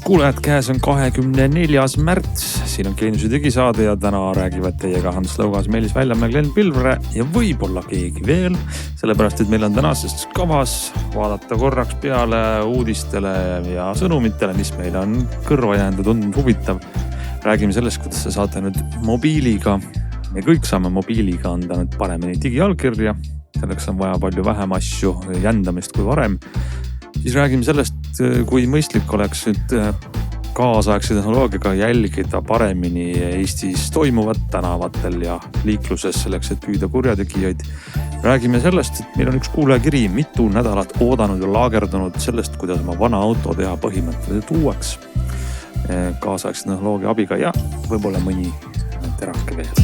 Head kuulajad, käes on 24. märts. Siin on Geeniuse digisaade ja täna räägivad teiega Hans Lõugas, Meelis Väljamäe, Glen Pilvre ja võib-olla keegi veel. Sellepärast, et meil on tänases kavas vaadata korraks peale uudistele ja sõnumitele, mis meil on kõrva jäänud ja tundnud huvitav. Räägime sellest, kuidas sa saate nüüd mobiiliga, me kõik saame mobiiliga anda nüüd paremini digiallkirja. Selleks on vaja palju vähem asju jändamist kui varem. Siis räägime sellest, kui mõistlik oleks nüüd kaasaegse tehnoloogiaga jälgida paremini Eestis toimuvat tänavatel ja liikluses selleks, et püüda kurjategijaid. Räägime sellest, et meil on üks kuulajakiri mitu nädalat oodanud ja laagerdunud sellest, kuidas oma vana auto teha põhimõtteliselt uueks kaasaegse tehnoloogia abiga ja võib-olla mõni terake veel.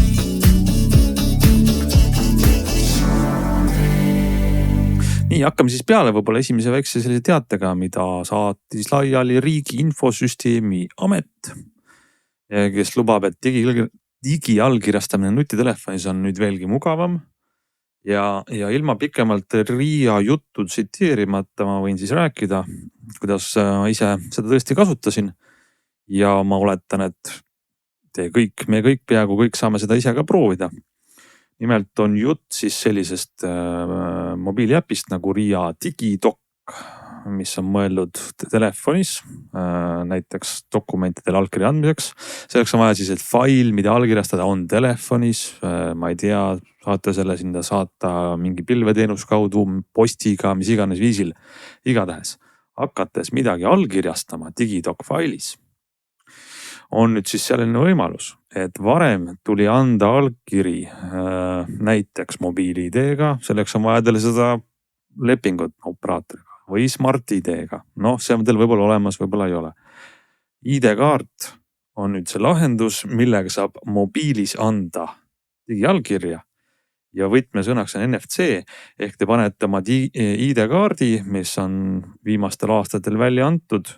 Nii, hakkame siis peale võib-olla esimese väikse sellise teatega, mida saatis laiali Riigi Infosüsteemi Amet, kes lubab, et digiallkirjastamine nutitelefonis on nüüd veelgi mugavam. Ja ilma pikemalt Riia juttu tsiteerimata ma võin siis rääkida, kuidas ise seda tõesti kasutasin. Ja ma oletan, et me kõik peaaegu kõik saame seda ise ka proovida. Nimelt on jutt siis sellisest mobiiliäpist nagu Riia Digidoc, mis on mõeldud telefonis, näiteks dokumentidele allkirja andmiseks. Selleks on vaja siis, et fail, mida allkirjastada on telefonis. Ma ei tea, saate selle sinna saata mingi pilveteenus kaudu, postiga, mis iganes viisil. Igatahes, hakates midagi allkirjastama Digidoc failis, on nüüd siis selline võimalus, et varem tuli anda allkiri näiteks mobiil-ID-ga, selleks on vaja teile seda lepingut operaatoriga või smart-ID-ga. See on teil võib-olla olemas, võib-olla ei ole. ID-kaart on nüüd see lahendus, millega saab mobiilis anda digiallkirja ja võtmesõnaks on NFC ehk te panete oma ID-kaardi, mis on viimastel aastatel välja antud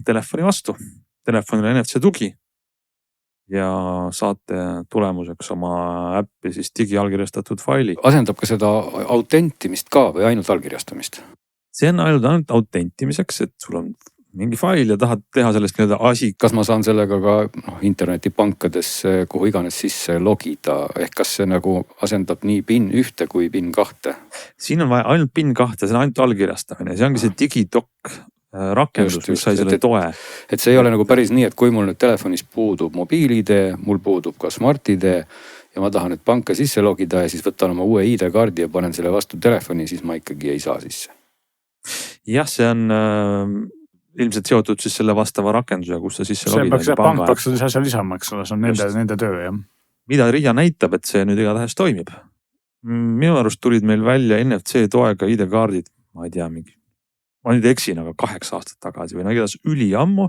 telefoni vastu. Telefonil NFC tugi ja saate tulemuseks oma äppi siis digiallkirjastatud faili. Asendab ka seda autentimist ka või ainult allkirjastamist? See on ainult autentimiseks, et sul on mingi fail ja tahad teha sellest nii-öelda asi. Kas ma saan sellega ka internetipankades kuhu iganes sisse logida? Ehk kas see nagu asendab nii PIN 1 kui PIN 2? Siin on vaja ainult PIN 2, see on ainult allkirjastamine. See ongi see Digidoc rakendus, mis sai selle toe. Et see ei ole nagu päris nii, et kui mul nüüd telefonis puudub mobiil-ID, mul puudub ka smart-ID ja ma tahan nüüd panka sisse logida ja siis võtan oma uue ID-kaardi ja panen selle vastu telefoni, siis ma ikkagi ei saa sisse. Jah, see on ilmselt seotud siis selle vastava rakendusega, kus sa sisse logida. See pank peaks seda asja lisama, eks ole, see on nende töö, jah. Mida Riia näitab, et see nüüd igatahes toimib. Minu arust tulid meil välja NFC toega ID-kaardid, ma ei tea mingi. Ma nüüd eksin, aga 8 aastat tagasi või igatahes üliammu.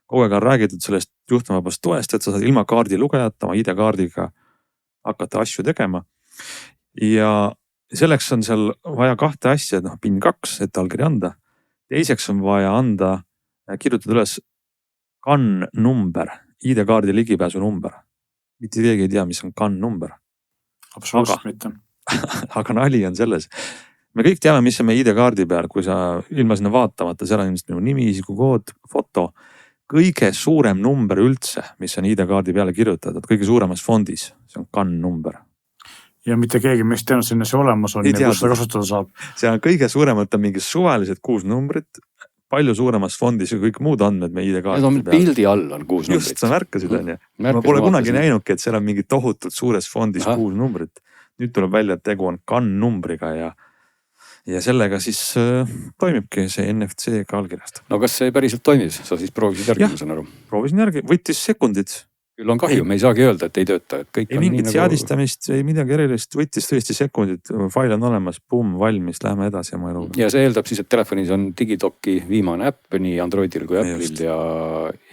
Kogu aeg on räägitud sellest juhtumavabast toest, et sa saad ilma kaardi lugejata, oma ID-kaardiga hakata asju tegema. Ja selleks on seal vaja 2 asja, PIN 2, et allkiri anda. Teiseks on vaja kirjutada üles CAN-number, ID-kaardi ligipääsu number. Mitte keegi ei tea, mis on CAN-number. Absoluutselt mitte. Aga nali on selles. Me kõik teame, mis on meie ID-kaardi peal, kui sa ilma sinna vaatamata, seal on ilmselt minu nimi, isikukood, foto. Kõige suurem number üldse, mis on ID-kaardi peale kirjutatud, kõige suuremas fondis, see on CAN-number. Ja mitte keegi meist teanud sinna see olemas on ja kus seda kasutada saab. See on kõige suuremalt on mingi suvalised 6 numbrit, palju suuremas fondis ja kõik muud andmed meie ID-kaardi peal. Pildi all on 6 numbrit. Just, sa märkasid on ja. Ma pole kunagi näinudki, et seal on mingi tohutult suures fondis 6 numbrit. Nüüd tuleb välja, et tegu on CAN-numbriga ja sellega siis toimibki see NFC-ga allkirjast. No kas see päriselt toimis? Sa siis proovisid järgi, ma saan aru. Proovisin järgi, võttis sekundid. Küll on kahju, me ei saagi öelda, et ei tööta. Et kõik ei mingit seadistamist, ei midagi erilist, võttis tõesti sekundid, fail on olemas, valmis, lähme edasi oma eluga. Ja see eeldab siis, et telefonis on Digidoci viimane äpp, nii Androidil kui Apple'il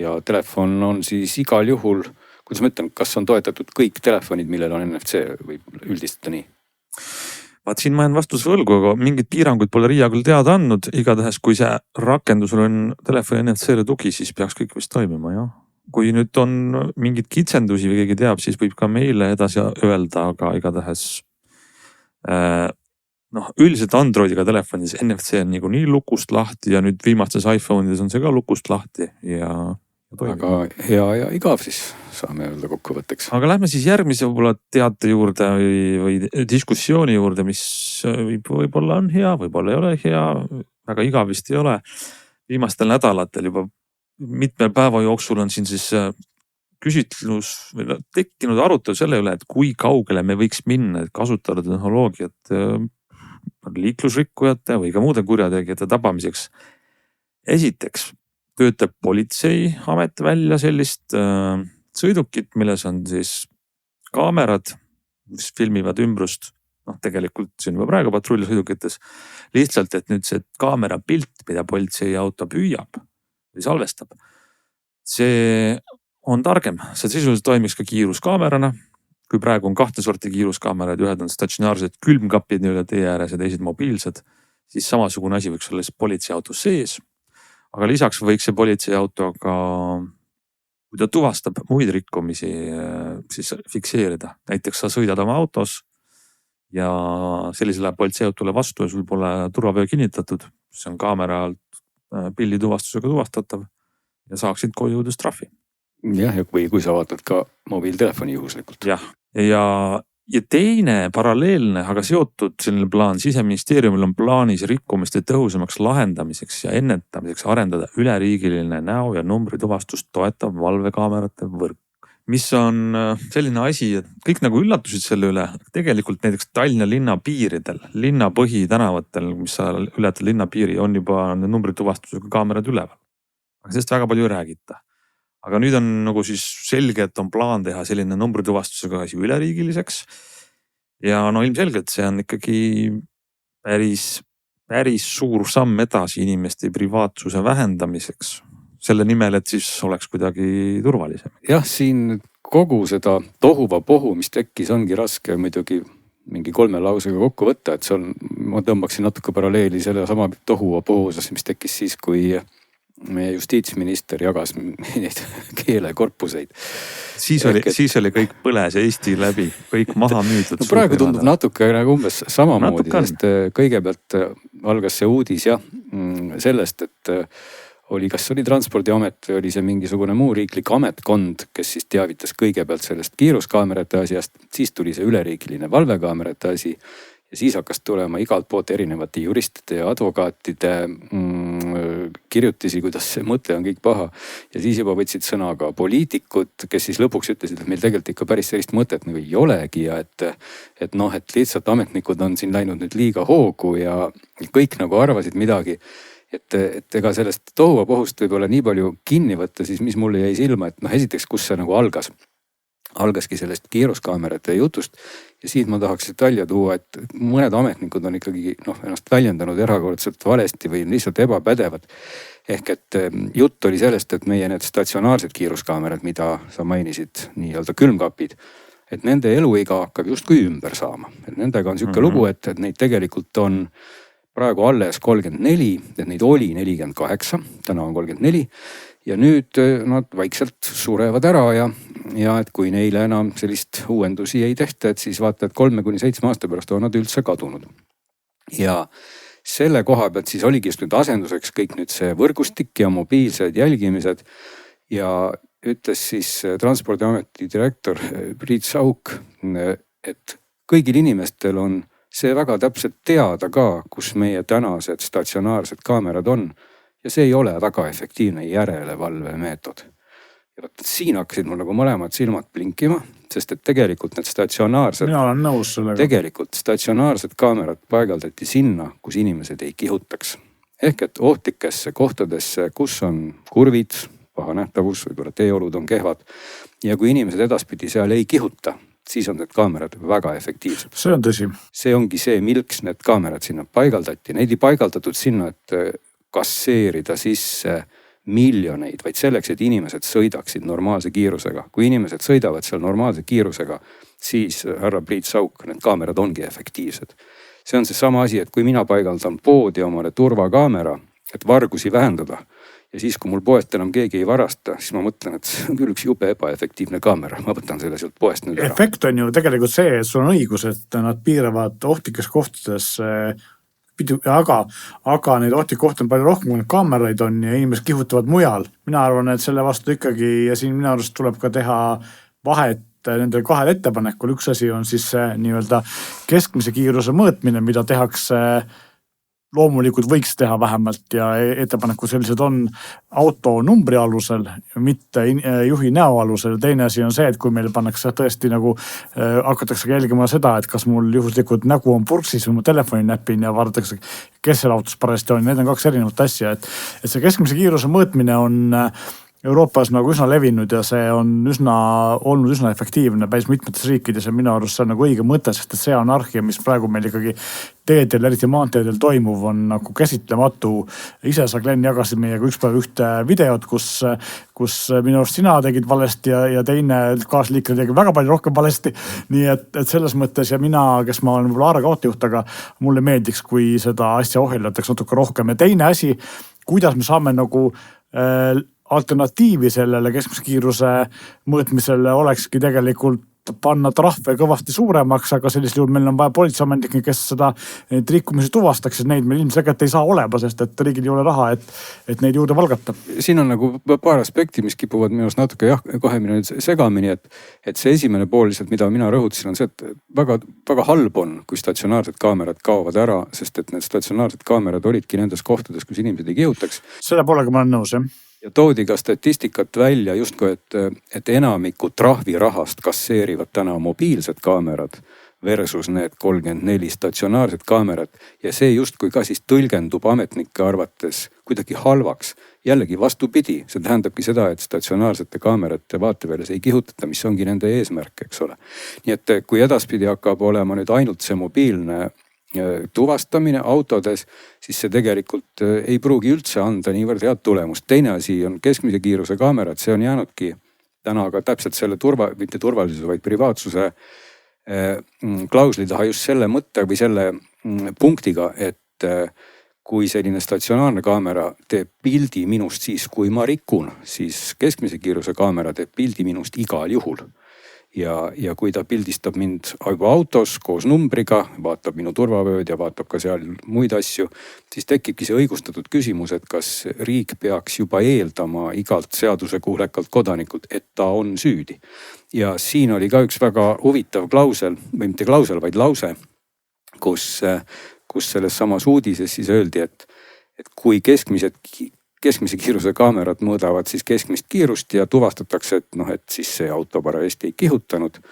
ja telefon on siis igal juhul, kuidas ma ütlen, kas on toetatud kõik telefonid, millel on NFC või üldistada nii? Vaat siin ma jään vastus võlgu, aga mingid piirangud pole Riia küll teada andnud. Igatahes, kui see rakendusel on telefoni NFC-le tugi, siis peaks kõik vist toimima, jah. Kui nüüd on mingid kitsendusi või keegi teab, siis võib ka meile edasi öelda, aga igatahes üldiselt Androidiga telefonis NFC on niikuinii lukust lahti ja nüüd viimastes iPhone'ides on see ka lukust lahti ja väga hea ja igav siis saame öelda kokkuvõtteks. Aga lähme siis järgmise võib-olla teate juurde või diskussiooni juurde, mis võib-olla on hea, võib-olla ei ole hea, väga igav vist ei ole. Viimastel nädalatel juba mitmel päeva jooksul on siin siis küsitlus või tekkinud arutelu selle üle, et kui kaugele me võiks minna, et kasutada tehnoloogiat liiklusrikkujate või ka muude kurjategijate tabamiseks. Esiteks töötab politseiamet välja sellist sõidukit, milles on siis kaamerad, mis filmivad ümbrust. Tegelikult siin juba praegu patrullisõidukites. Lihtsalt, et nüüd see kaamera pilt, mida politseiauto püüab või salvestab, see on targem. See sisuliselt toimiks ka kiiruskaamerana. Kui praegu on 2 sorti kiiruskaamerad, ühed on statsionaarsed külmkapid üle tee ääres ja teised mobiilsed, siis samasugune asi võiks olla politseiauto sees. Aga lisaks võiks see politseiauto ka, kui ta tuvastab muid rikkumisi, siis fikseerida. Näiteks sa sõidad oma autos ja sellisele politseiautole vastu ja sul pole turvavöö kinnitatud. See on kaamera alt pildi tuvastusega tuvastatav ja saaksid koju jõudes trahvi. Jah, või kui sa vaatad ka mobiiltelefoni juhuslikult. Jah, ja teine paralleelne, aga seotud selline plaan, Siseministeeriumil on plaanis rikkumiste tõhusamaks lahendamiseks ja ennetamiseks arendada üleriigiline näo ja numbri tuvastust toetav valvekaamerate võrk. Mis on selline asi, et kõik nagu üllatusid selle üle. Tegelikult näiteks Tallinna linna piiridel, linna põhitänavatel, mis sa ületad linna piiri, on juba numbri tuvastusega kaamerad üleval. Aga sellest väga palju ei räägita. Aga nüüd on nagu siis selge, et on plaan teha selline numbrituvastusega asi üleriigiliseks. Ja ilmselgelt see on ikkagi päris suur samm edasi inimeste privaatsuse vähendamiseks. Selle nimel, et siis oleks kuidagi turvalisem. Jah, siin kogu seda tohuvapohu, mis tekkis, ongi raske muidugi mingi 3 lausega kokku võtta. Et ma tõmbaksin natuke paralleeli selle sama tohuvapohu osas, mis tekkis siis, kui meie justiitsminister jagas neid keelekorpuseid. Siis oli kõik põles Eesti läbi, kõik maha müüdud. No praegu tundub natuke nagu umbes samamoodi, sest kõigepealt algas see uudis sellest, et kas oli Transpordiamet või oli see mingisugune muu riiklik ametkond, kes siis teavitas kõigepealt sellest kiiruskaamerate asjast, siis tuli see üleriigiline valvekaamerate asi. Ja siis hakkas tulema igalt poolt erinevate juristide ja advokaatide kirjutisi, kuidas see mõte on kõik paha. Ja siis juba võtsid sõna ka poliitikud, kes siis lõpuks ütlesid, et meil tegelikult ikka päris sellist mõtet nagu ei olegi ja et lihtsalt ametnikud on siin läinud nüüd liiga hoogu ja kõik nagu arvasid midagi. Et ega sellest tohuvapohust võib-olla nii palju kinni võtta, siis mis mulle jäi silma, et esiteks, kus see nagu algaski sellest kiiruskaamerate jutust ja siit ma tahaks välja tuua, et mõned ametnikud on ikkagi ennast väljendanud erakordselt valesti või lihtsalt ebapädevad. Ehk et jutt oli sellest, et meie need statsionaarsed kiiruskaamerad, mida sa mainisid, nii-öelda külmkapid, et nende eluiga hakkab justkui ümber saama. Et nendega on siuke lugu, et neid tegelikult on praegu alles 34, et neid oli 48, täna on 34 ja nüüd nad vaikselt surevad ära ja et kui neile enam sellist uuendusi ei tehta, et siis vaata, et 3-7 aasta pärast on nad üldse kadunud. Ja selle koha pealt siis oligi just nüüd asenduseks kõik nüüd see võrgustik ja mobiilsed jälgimised ja ütles siis Transpordiameti direktor Priit Sauk, et kõigil inimestel on see väga täpselt teada ka, kus meie tänased statsionaarsed kaamerad on. Ja see ei ole väga efektiivne järelevalve meetod. Ja siin hakkasid mul nagu mõlemad silmad blinkima, sest et tegelikult need statsionaarsed, mina olen nõus sellega. Tegelikult statsionaarsed kaamerad paigaldati sinna, kus inimesed ei kihutaks. Ehk et ohtlikesse kohtadesse, kus on kurvid, paha nähtavus, võib-olla teeolud on kehvad. Ja kui inimesed edaspidi seal ei kihuta, siis on need kaamerad väga efektiivsed. See on tõsi. See ongi see, milks need kaamerad sinna paigaldati. Neid ei paigaldatud sinna, et kasseerida sisse miljoneid, vaid selleks, et inimesed sõidaksid normaalse kiirusega. Kui inimesed sõidavad seal normaalse kiirusega, siis härra Priit Sauk, need kaamerad ongi efektiivsed. See on see sama asi, et kui mina paigaldan poodi omale turvakaamera, et vargusi vähendada ja siis, kui mul poest enam keegi ei varasta, siis ma mõtlen, et see on küll üks jube ebaefektiivne kaamera, ma võtan selle sealt poest nüüd ära. Efekt on ju tegelikult see, et sul on õigus, et nad piiravad ohtlikes kohtades, aga neid ohtlik kohti on palju rohkem, kui need kaameraid on ja inimesed kihutavad mujal. Mina arvan, et selle vastu ikkagi ja siin minu arust tuleb ka teha vahet nendel kahel ettepanekul. Üks asi on siis nii-öelda keskmise kiiruse mõõtmine, mida tehakse loomulikult võiks teha vähemalt ja ettepanekud sellised on auto numbri alusel, mitte juhi näo alusel. Teine asi on see, et kui meil pannakse tõesti nagu hakatakse jälgima seda, et kas mul juhuslikult nägu on purksis või ma telefoni näpin ja vaadatakse, kes seal autos parajasti on. Need on kaks erinevat asja, et see keskmise kiiruse mõõtmine on Euroopas nagu üsna levinud ja see on olnud üsna efektiivne päris mitmetes riikides ja minu arust see on nagu õige mõte, sest see anarhia, mis praegu meil ikkagi teedel, eriti maanteedel toimuv, on nagu käsitlematu. Ise sa, Glen, jagasid meiega üks päev ühte videot, kus minu arust sina tegid valesti ja teine kaasliikle tegi väga palju rohkem valesti. Nii et selles mõttes ja mina, kes ma olen võib-olla Aarega autojuht, aga mulle meeldiks, kui seda asja ohjeldataks natuke rohkem. Ja teine asi, kuidas me saame nagu alternatiivi sellele keskmise kiiruse mõõtmisele olekski tegelikult panna trahve kõvasti suuremaks, aga sellisel juhul meil on vaja politseiametnikke, kes seda rikkumisi tuvastaks, et neid meil ilmselt ei saa olema, sest et riigil ei ole raha, et neid juurde valgata. Siin on nagu paar aspekti, mis kipuvad minu arust natuke kohe minu segamini, et see esimene pool lihtsalt, mida mina rõhutasin, on see, et väga, väga halb on, kui statsionaarsed kaamerad kaovad ära, sest et need statsionaarsed kaamerad olidki nendes kohtades, kus inimesed ei kihutaks. Selle poolega ma olen nõus, jah. Ja toodi ka statistikat välja justkui, et enamiku trahvirahast kasseerivad täna mobiilsed kaamerad versus need 34 statsionaarset kaamerad. Ja see justkui ka siis tõlgendub ametnike arvates kuidagi halvaks. Jällegi vastupidi, see tähendabki seda, et statsionaarsete kaamerate vaateväljus ei kihutata, mis ongi nende eesmärk, eks ole. Nii et kui edaspidi hakkab olema nüüd ainult see mobiilne tuvastamine autodes, siis see tegelikult ei pruugi üldse anda niivõrd head tulemust. Teine asi on keskmise kiiruse kaamerad, see on jäänudki täna ka täpselt selle mitte turvalisuse, vaid privaatsuse klausli taha just selle mõtte või selle punktiga, et kui selline statsionaarne kaamera teeb pildi minust siis, kui ma rikun, siis keskmise kiiruse kaamera teeb pildi minust igal juhul. Ja kui ta pildistab mind autos koos numbriga, vaatab minu turvavööd ja vaatab ka seal muid asju, siis tekibki see õigustatud küsimus, et kas riik peaks juba eeldama igalt seadusekuulekalt kodanikult, et ta on süüdi. Ja siin oli ka üks väga huvitav klausel, või mitte klausel, vaid lause, kus selles samas uudises siis öeldi, et kui keskmise kiiruse kaamerad mõõdavad siis keskmist kiirust ja tuvastatakse, et siis see auto parajasti ei kihutanud,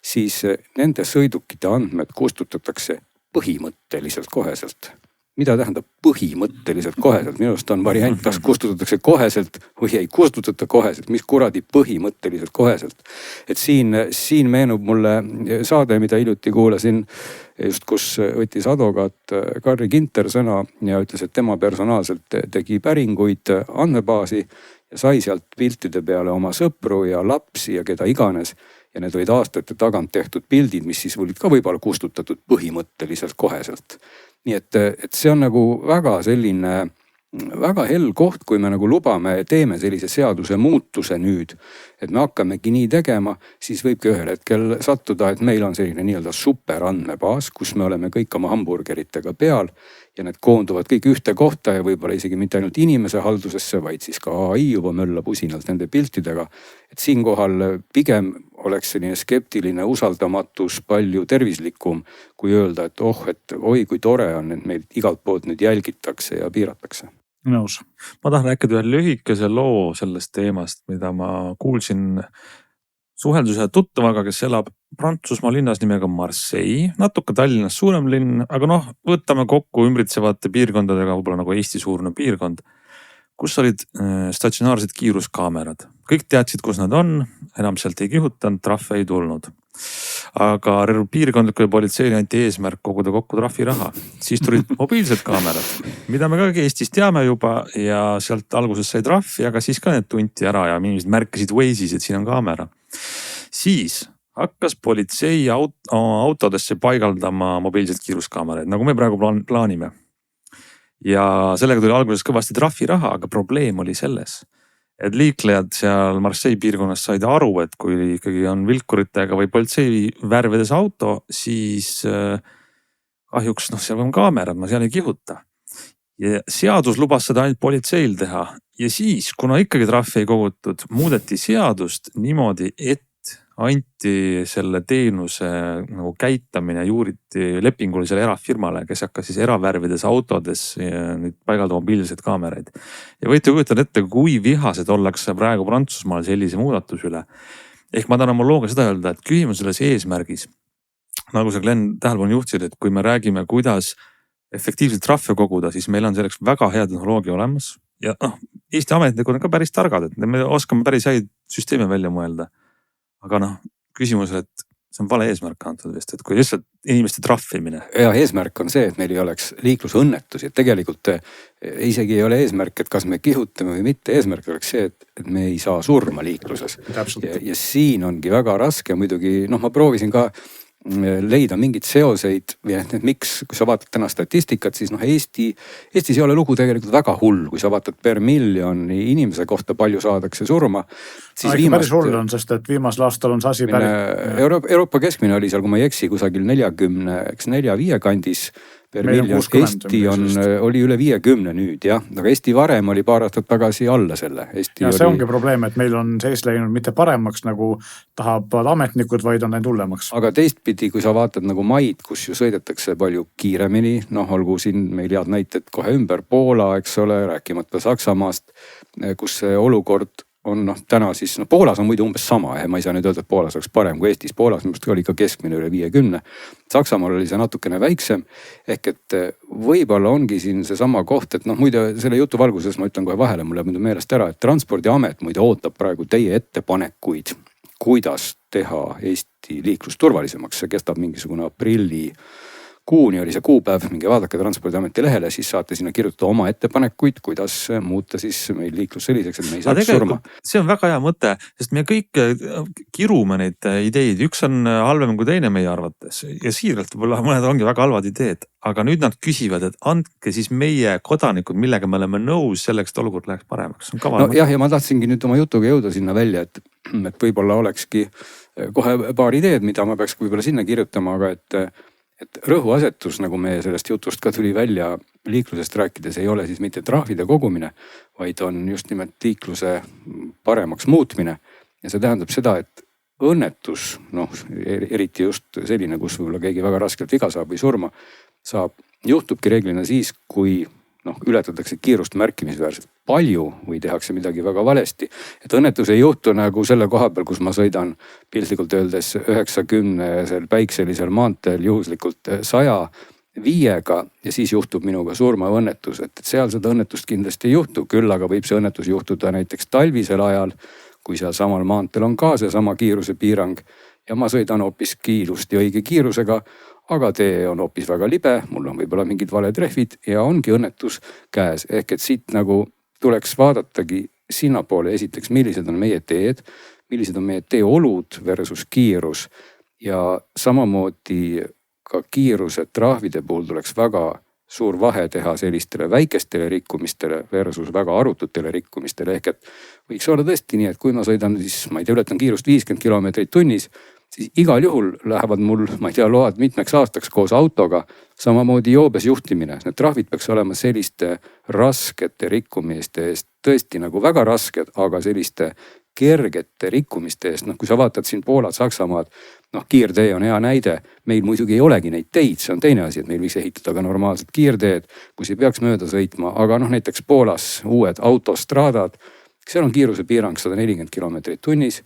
siis nende sõidukite andmed kustutatakse põhimõtteliselt koheselt. Mida tähendab põhimõtteliselt koheselt? Minu arust on variant, kas kustutatakse koheselt või ei kustutata koheselt. Mis kuradi põhimõtteliselt koheselt? Et siin meenub mulle saade, mida hiljuti kuulasin, just kus võttis advokaat Karri Ginter sõna ja ütles, et tema personaalselt tegi päringuid andmebaasi ja sai sealt piltide peale oma sõpru ja lapsi ja keda iganes. Ja need olid aastate tagant tehtud pildid, mis siis olid ka võib-olla kustutatud põhimõtteliselt koheselt. Nii et see on nagu väga selline, väga hell koht, kui me nagu lubame, teeme sellise seaduse muutuse nüüd, et me hakkamegi nii tegema, siis võibki ühel hetkel sattuda, et meil on selline nii-öelda superandmebaas, kus me oleme kõik oma hamburgeritega peal ja need koonduvad kõik ühte kohta ja võib-olla isegi mitte ainult inimese haldusesse, vaid siis ka AI juba möllab usinalt nende piltidega. Et siinkohal pigem oleks selline skeptiline usaldamatus palju tervislikum, kui öelda, et oi kui tore on, et meil igalt poolt nüüd jälgitakse ja piiratakse. Nõus. Ma tahan rääkida ühe lühikese loo sellest teemast, mida ma kuulsin suhelduse tuttavaga, kes elab Prantsusmaa linnas nimega Marseille, natuke Tallinnast suurem linn, aga võtame kokku ümbritsevate piirkondadega, võib-olla nagu Eesti suurne piirkond, kus olid statsionaarsed kiiruskaamerad. Kõik teadsid, kus nad on, enam sealt ei kihutanud, trahve ei tulnud. Aga piirkondlikule politseile anti eesmärk koguda kokku trahviraha. Siis tulid mobiilsed kaamerad, mida me ka Eestis teame juba ja sealt alguses sai trahvi, aga siis ka need tunti ära ja inimesed märkasid Waze'is, et siin on kaamera. Siis hakkas politsei autodesse paigaldama mobiilsed kiiruskaameraid, nagu me praegu plaanime. ja sellega tuli alguses kõvasti trahviraha, aga probleem oli selles, et liiklejad seal Marseille piirkonnas said aru, et kui ikkagi on vilkuritega või politsei värvides auto, siis kahjuks seal on kaamerad, ma seal ei kihuta. Ja seadus lubas seda ainult politseil teha ja siis, kuna ikkagi trahvi ei kogutud, muudeti seadust niimoodi, et anti selle teenuse nagu käitamine juuriti lepingulisele erafirmale, kes hakkas siis eravärvides autodes nüüd paigaldama mobiilseid kaameraid. Ja võite kujutada ette, kui vihased ollakse praegu Prantsusmaal sellise muudatuse üle. Ehk ma tahan oma looga seda öelda, et küsimus selles eesmärgis, nagu sa Glenn tähelepanu juhtisid, et kui me räägime, kuidas efektiivselt trahve koguda, siis meil on selleks väga hea tehnoloogia olemas. Ja Eesti ametnikud on ka päris targad, et me oskame päris häid süsteeme välja mõelda. Aga küsimus, et see on vale eesmärk antud vist, et kui lihtsalt inimeste trahvimine. Ja eesmärk on see, et meil ei oleks liiklusõnnetusi. Tegelikult isegi ei ole eesmärk, et kas me kihutame või mitte. Eesmärk oleks see, et me ei saa surma liikluses. Ja siin ongi väga raske. Muidugi, ma proovisin ka leida mingid seoseid ja miks, kui sa vaatad täna statistikat, siis Eestis ei ole lugu tegelikult väga hull, kui sa vaatad per miljoni inimese kohta palju saadakse surma. Päris hull on, sest et viimasel aastal on see asi Euroopa keskmine oli seal, kui ma ei eksi, kusagil 40-45 kandis per miljon. Eesti oli üle 50 nüüd, jah. Aga Eesti varem oli paar aastat tagasi alla selle. See ongi probleem, et meil on sees läinud mitte paremaks, nagu tahavad ametnikud, vaid on läinud hullemaks. Aga teistpidi, kui sa vaatad nagu maid, kus ju sõidetakse palju kiiremini, olgu siin meil head näited kohe ümber Poola, eks ole, rääkimata Saksamaast, kus see olukord on täna siis, Poolas on muidu umbes sama, ma ei saa nüüd öelda, et Poolas oleks parem kui Eestis. Poolas oli ka keskmine üle 50. Saksamaal oli see natukene väiksem. Ehk et võib-olla ongi siin see sama koht, et muide selle jutu valguses ma ütlen kohe vahele, mul läheb meelest ära, et Transpordiamet muide ootab praegu teie ettepanekuid, kuidas teha Eesti liiklus turvalisemaks. See kestab mingisugune aprilli kuuni oli see kuupäev, minge vaadake Transpordiameti lehele, siis saate sinna kirjutada oma ettepanekuid, kuidas muuta siis meil liiklus selliseks, et me ei saaks surma. See on väga hea mõte, sest me kõik kirume neid ideid. Üks on halvem kui teine meie arvates ja siiralt võib-olla mõned ongi väga halvad ideed, aga nüüd nad küsivad, et andke siis meie kodanikud, millega me oleme nõus selleks, et olukord läheks paremaks. Ja ma tahtsingi nüüd oma jutuga jõuda sinna välja, et võib-olla olekski kohe paar ideed, mida ma peaks võib-olla sinna kirjutama, aga et rõhuasetus, nagu me sellest jutust ka tuli välja liiklusest rääkides, ei ole siis mitte trahvide kogumine, vaid on just nimelt liikluse paremaks muutmine. Ja see tähendab seda, et õnnetus, eriti just selline, kus võib-olla keegi väga raskelt viga saab või surma saab, juhtubki reeglina siis, kui ületatakse kiirust märkimisväärselt palju või tehakse midagi väga valesti. Et õnnetus ei juhtu nagu selle koha peal, kus ma sõidan piltlikult öeldes 90 päikselisel maanteel juhuslikult 105-ga ja siis juhtub minuga surmaõnnetus. Et seal seda õnnetust kindlasti ei juhtu, küll aga võib see õnnetus juhtuda näiteks talvisel ajal, kui seal samal maanteel on ka see sama kiiruse piirang ja ma sõidan hoopiski ilusti õige kiirusega, aga tee on hoopis väga libe, mul on võib-olla mingid valed rehvid ja ongi õnnetus käes. Ehk et siit nagu tuleks vaadatagi sinnapoole esiteks, millised on meie teed, millised on meie teeolud versus kiirus ja samamoodi ka kiiruse trahvide puhul tuleks väga suur vahe teha sellistele väikestele rikkumistele versus väga arututele rikkumistele. Ehk et võiks olla tõesti nii, et kui ma sõidan siis, ma ei tea, ületan kiirust 50 kilomeetrit tunnis, siis igal juhul lähevad mul, ma ei tea, load mitmeks aastaks koos autoga, samamoodi joobes juhtimine. Need trahvid peaks olema selliste raskete rikkumiste eest, tõesti nagu väga rasked, aga selliste kergete rikkumiste eest. Kui sa vaatad siin Poolat, Saksamaad, kiirtee on hea näide. Meil muidugi ei olegi neid teid, see on teine asi, et meil võiks ehitada ka normaalsed kiirteed, kus ei peaks mööda sõitma. Aga näiteks Poolas uued autostraadad, seal on kiiruse piirang 140 kilomeetrit tunnis.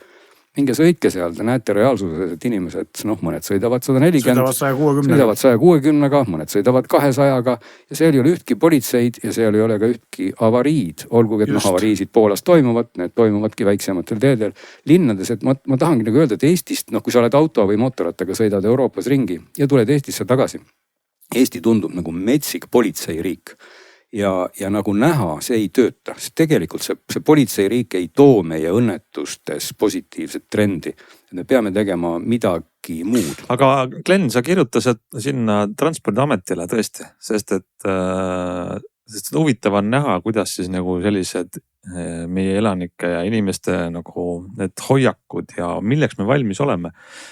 Minge sõitke seal, te näete reaalsuses, et inimesed, mõned sõidavad 140, sõidavad 160-ga, mõned sõidavad 200-ga ja seal ei ole ühtki politseid ja seal ei ole ka ühtki avariid. Olgugi, et avariisid Poolas toimuvad, need toimuvadki väiksematel teedel linnades. Et ma tahangi nagu öelda, et Eestist, kui sa oled auto või mootorrattaga sõidad Euroopas ringi ja tuled Eestisse tagasi. Eesti tundub nagu metsik politseiriik. Ja nagu näha, see ei tööta. Tegelikult see politseiriik ei too meie õnnetustes positiivset trendi. Me peame tegema midagi muud. Aga Glenn, sa kirjutasid sinna Transpordiametile tõesti, sest et sest huvitav on näha, kuidas siis nagu sellised meie elanike ja inimeste nagu need hoiakud ja milleks me valmis oleme.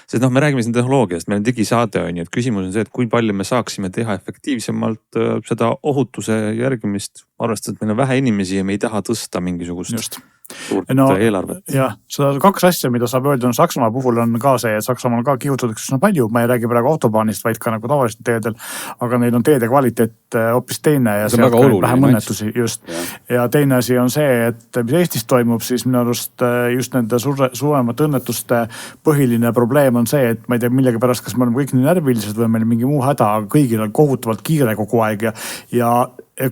Sest me räägime siin tehnoloogiast, meil on digisaade on ju, et küsimus on see, et kui palju me saaksime teha efektiivsemalt seda ohutuse järgimist, arvestades, et meil on vähe inimesi ja me ei taha tõsta mingisugust suurt eelarvet. Jah, seda 2 asja, mida saab öelda, Saksamaa puhul on ka see, et Saksamaal ka kihutatakse üsna palju, ma ei räägi praegu autobaanist, vaid ka nagu tavaliselt teedel, aga neil on teede kvaliteet hoopis teine ja see on väga oluline. Vähem õnnetusi, just. Ja teine asi on see, et mis Eestis toimub, siis minu arust just nende suuremate õnnetuste põhiline probleem on see, et ma ei tea millegi pärast, kas me oleme kõik nii närvilised või meil mingi muu häda, aga kõigil on kohutavalt kiire kogu aeg ja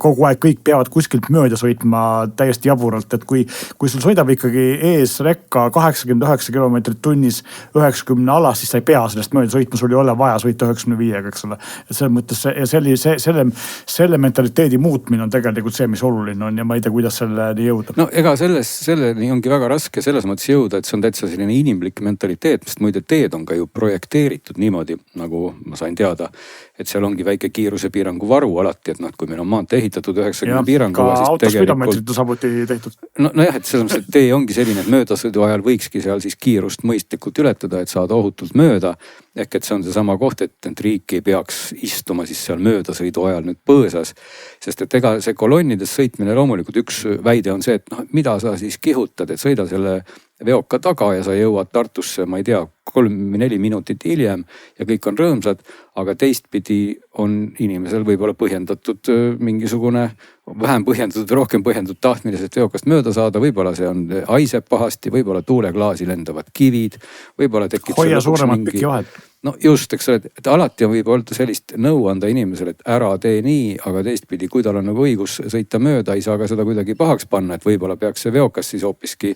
kogu aeg kõik peavad kuskilt mööda sõitma täiesti jaburalt, et kui sul sõidab ikkagi ees rekka 89 kilomeetrit tunnis 90 alas, siis sa ei pea sellest mööda sõitma, sul ei ole vaja sõita 95, eks ole. Et selles mõttes selle mentaliteedi muutmine on tegelikult see, mis oluline on ja ma ei tea, kuidas selleni jõuda. No ega selleni ongi väga raske selles mõttes jõuda, et see on täitsa selline inimlik mentaliteet, sest muide teed on ka ju projekteeritud niimoodi, nagu ma sain teada, et seal ongi väike kiirusepiirangu varu alati, et kui meil on maantee ehitatud 90 piiranguga, siis tegelikult... samuti tehtud. Nojah, et selles mõttes, et tee ongi selline, et möödasõidu ajal võikski seal siis kiirust mõistlikult ületada, et saada ohutult mööda. Ehk et see on seesama koht, et riik ei peaks istuma siis seal möödasõidu ajal nüüd põõsas. Sest et ega see kolonnides sõitmine loomulikult üks väide on see, et mida sa siis kihutad, et sõida selle veoka taga ja sa jõuad Tartusse, ma ei tea, 3-4 minutit hiljem ja kõik on rõõmsad, aga teistpidi on inimesel võib-olla põhjendatud mingisugune vähem põhjendatud, rohkem põhjendatud tahtmine sellest veokast mööda saada, võib-olla see on haiseb pahasti, võib-olla tuuleklaasi lendavad kivid, võib-olla tekib hoia suuremat mingi... pikki vahet. No just, eks ole, et alati võib olla sellist nõu anda inimesele, et ära tee nii, aga teistpidi, kui tal on nagu õigus sõita mööda, ei saa ka seda kuidagi pahaks panna, et võib-olla peaks see veokas siis hoopiski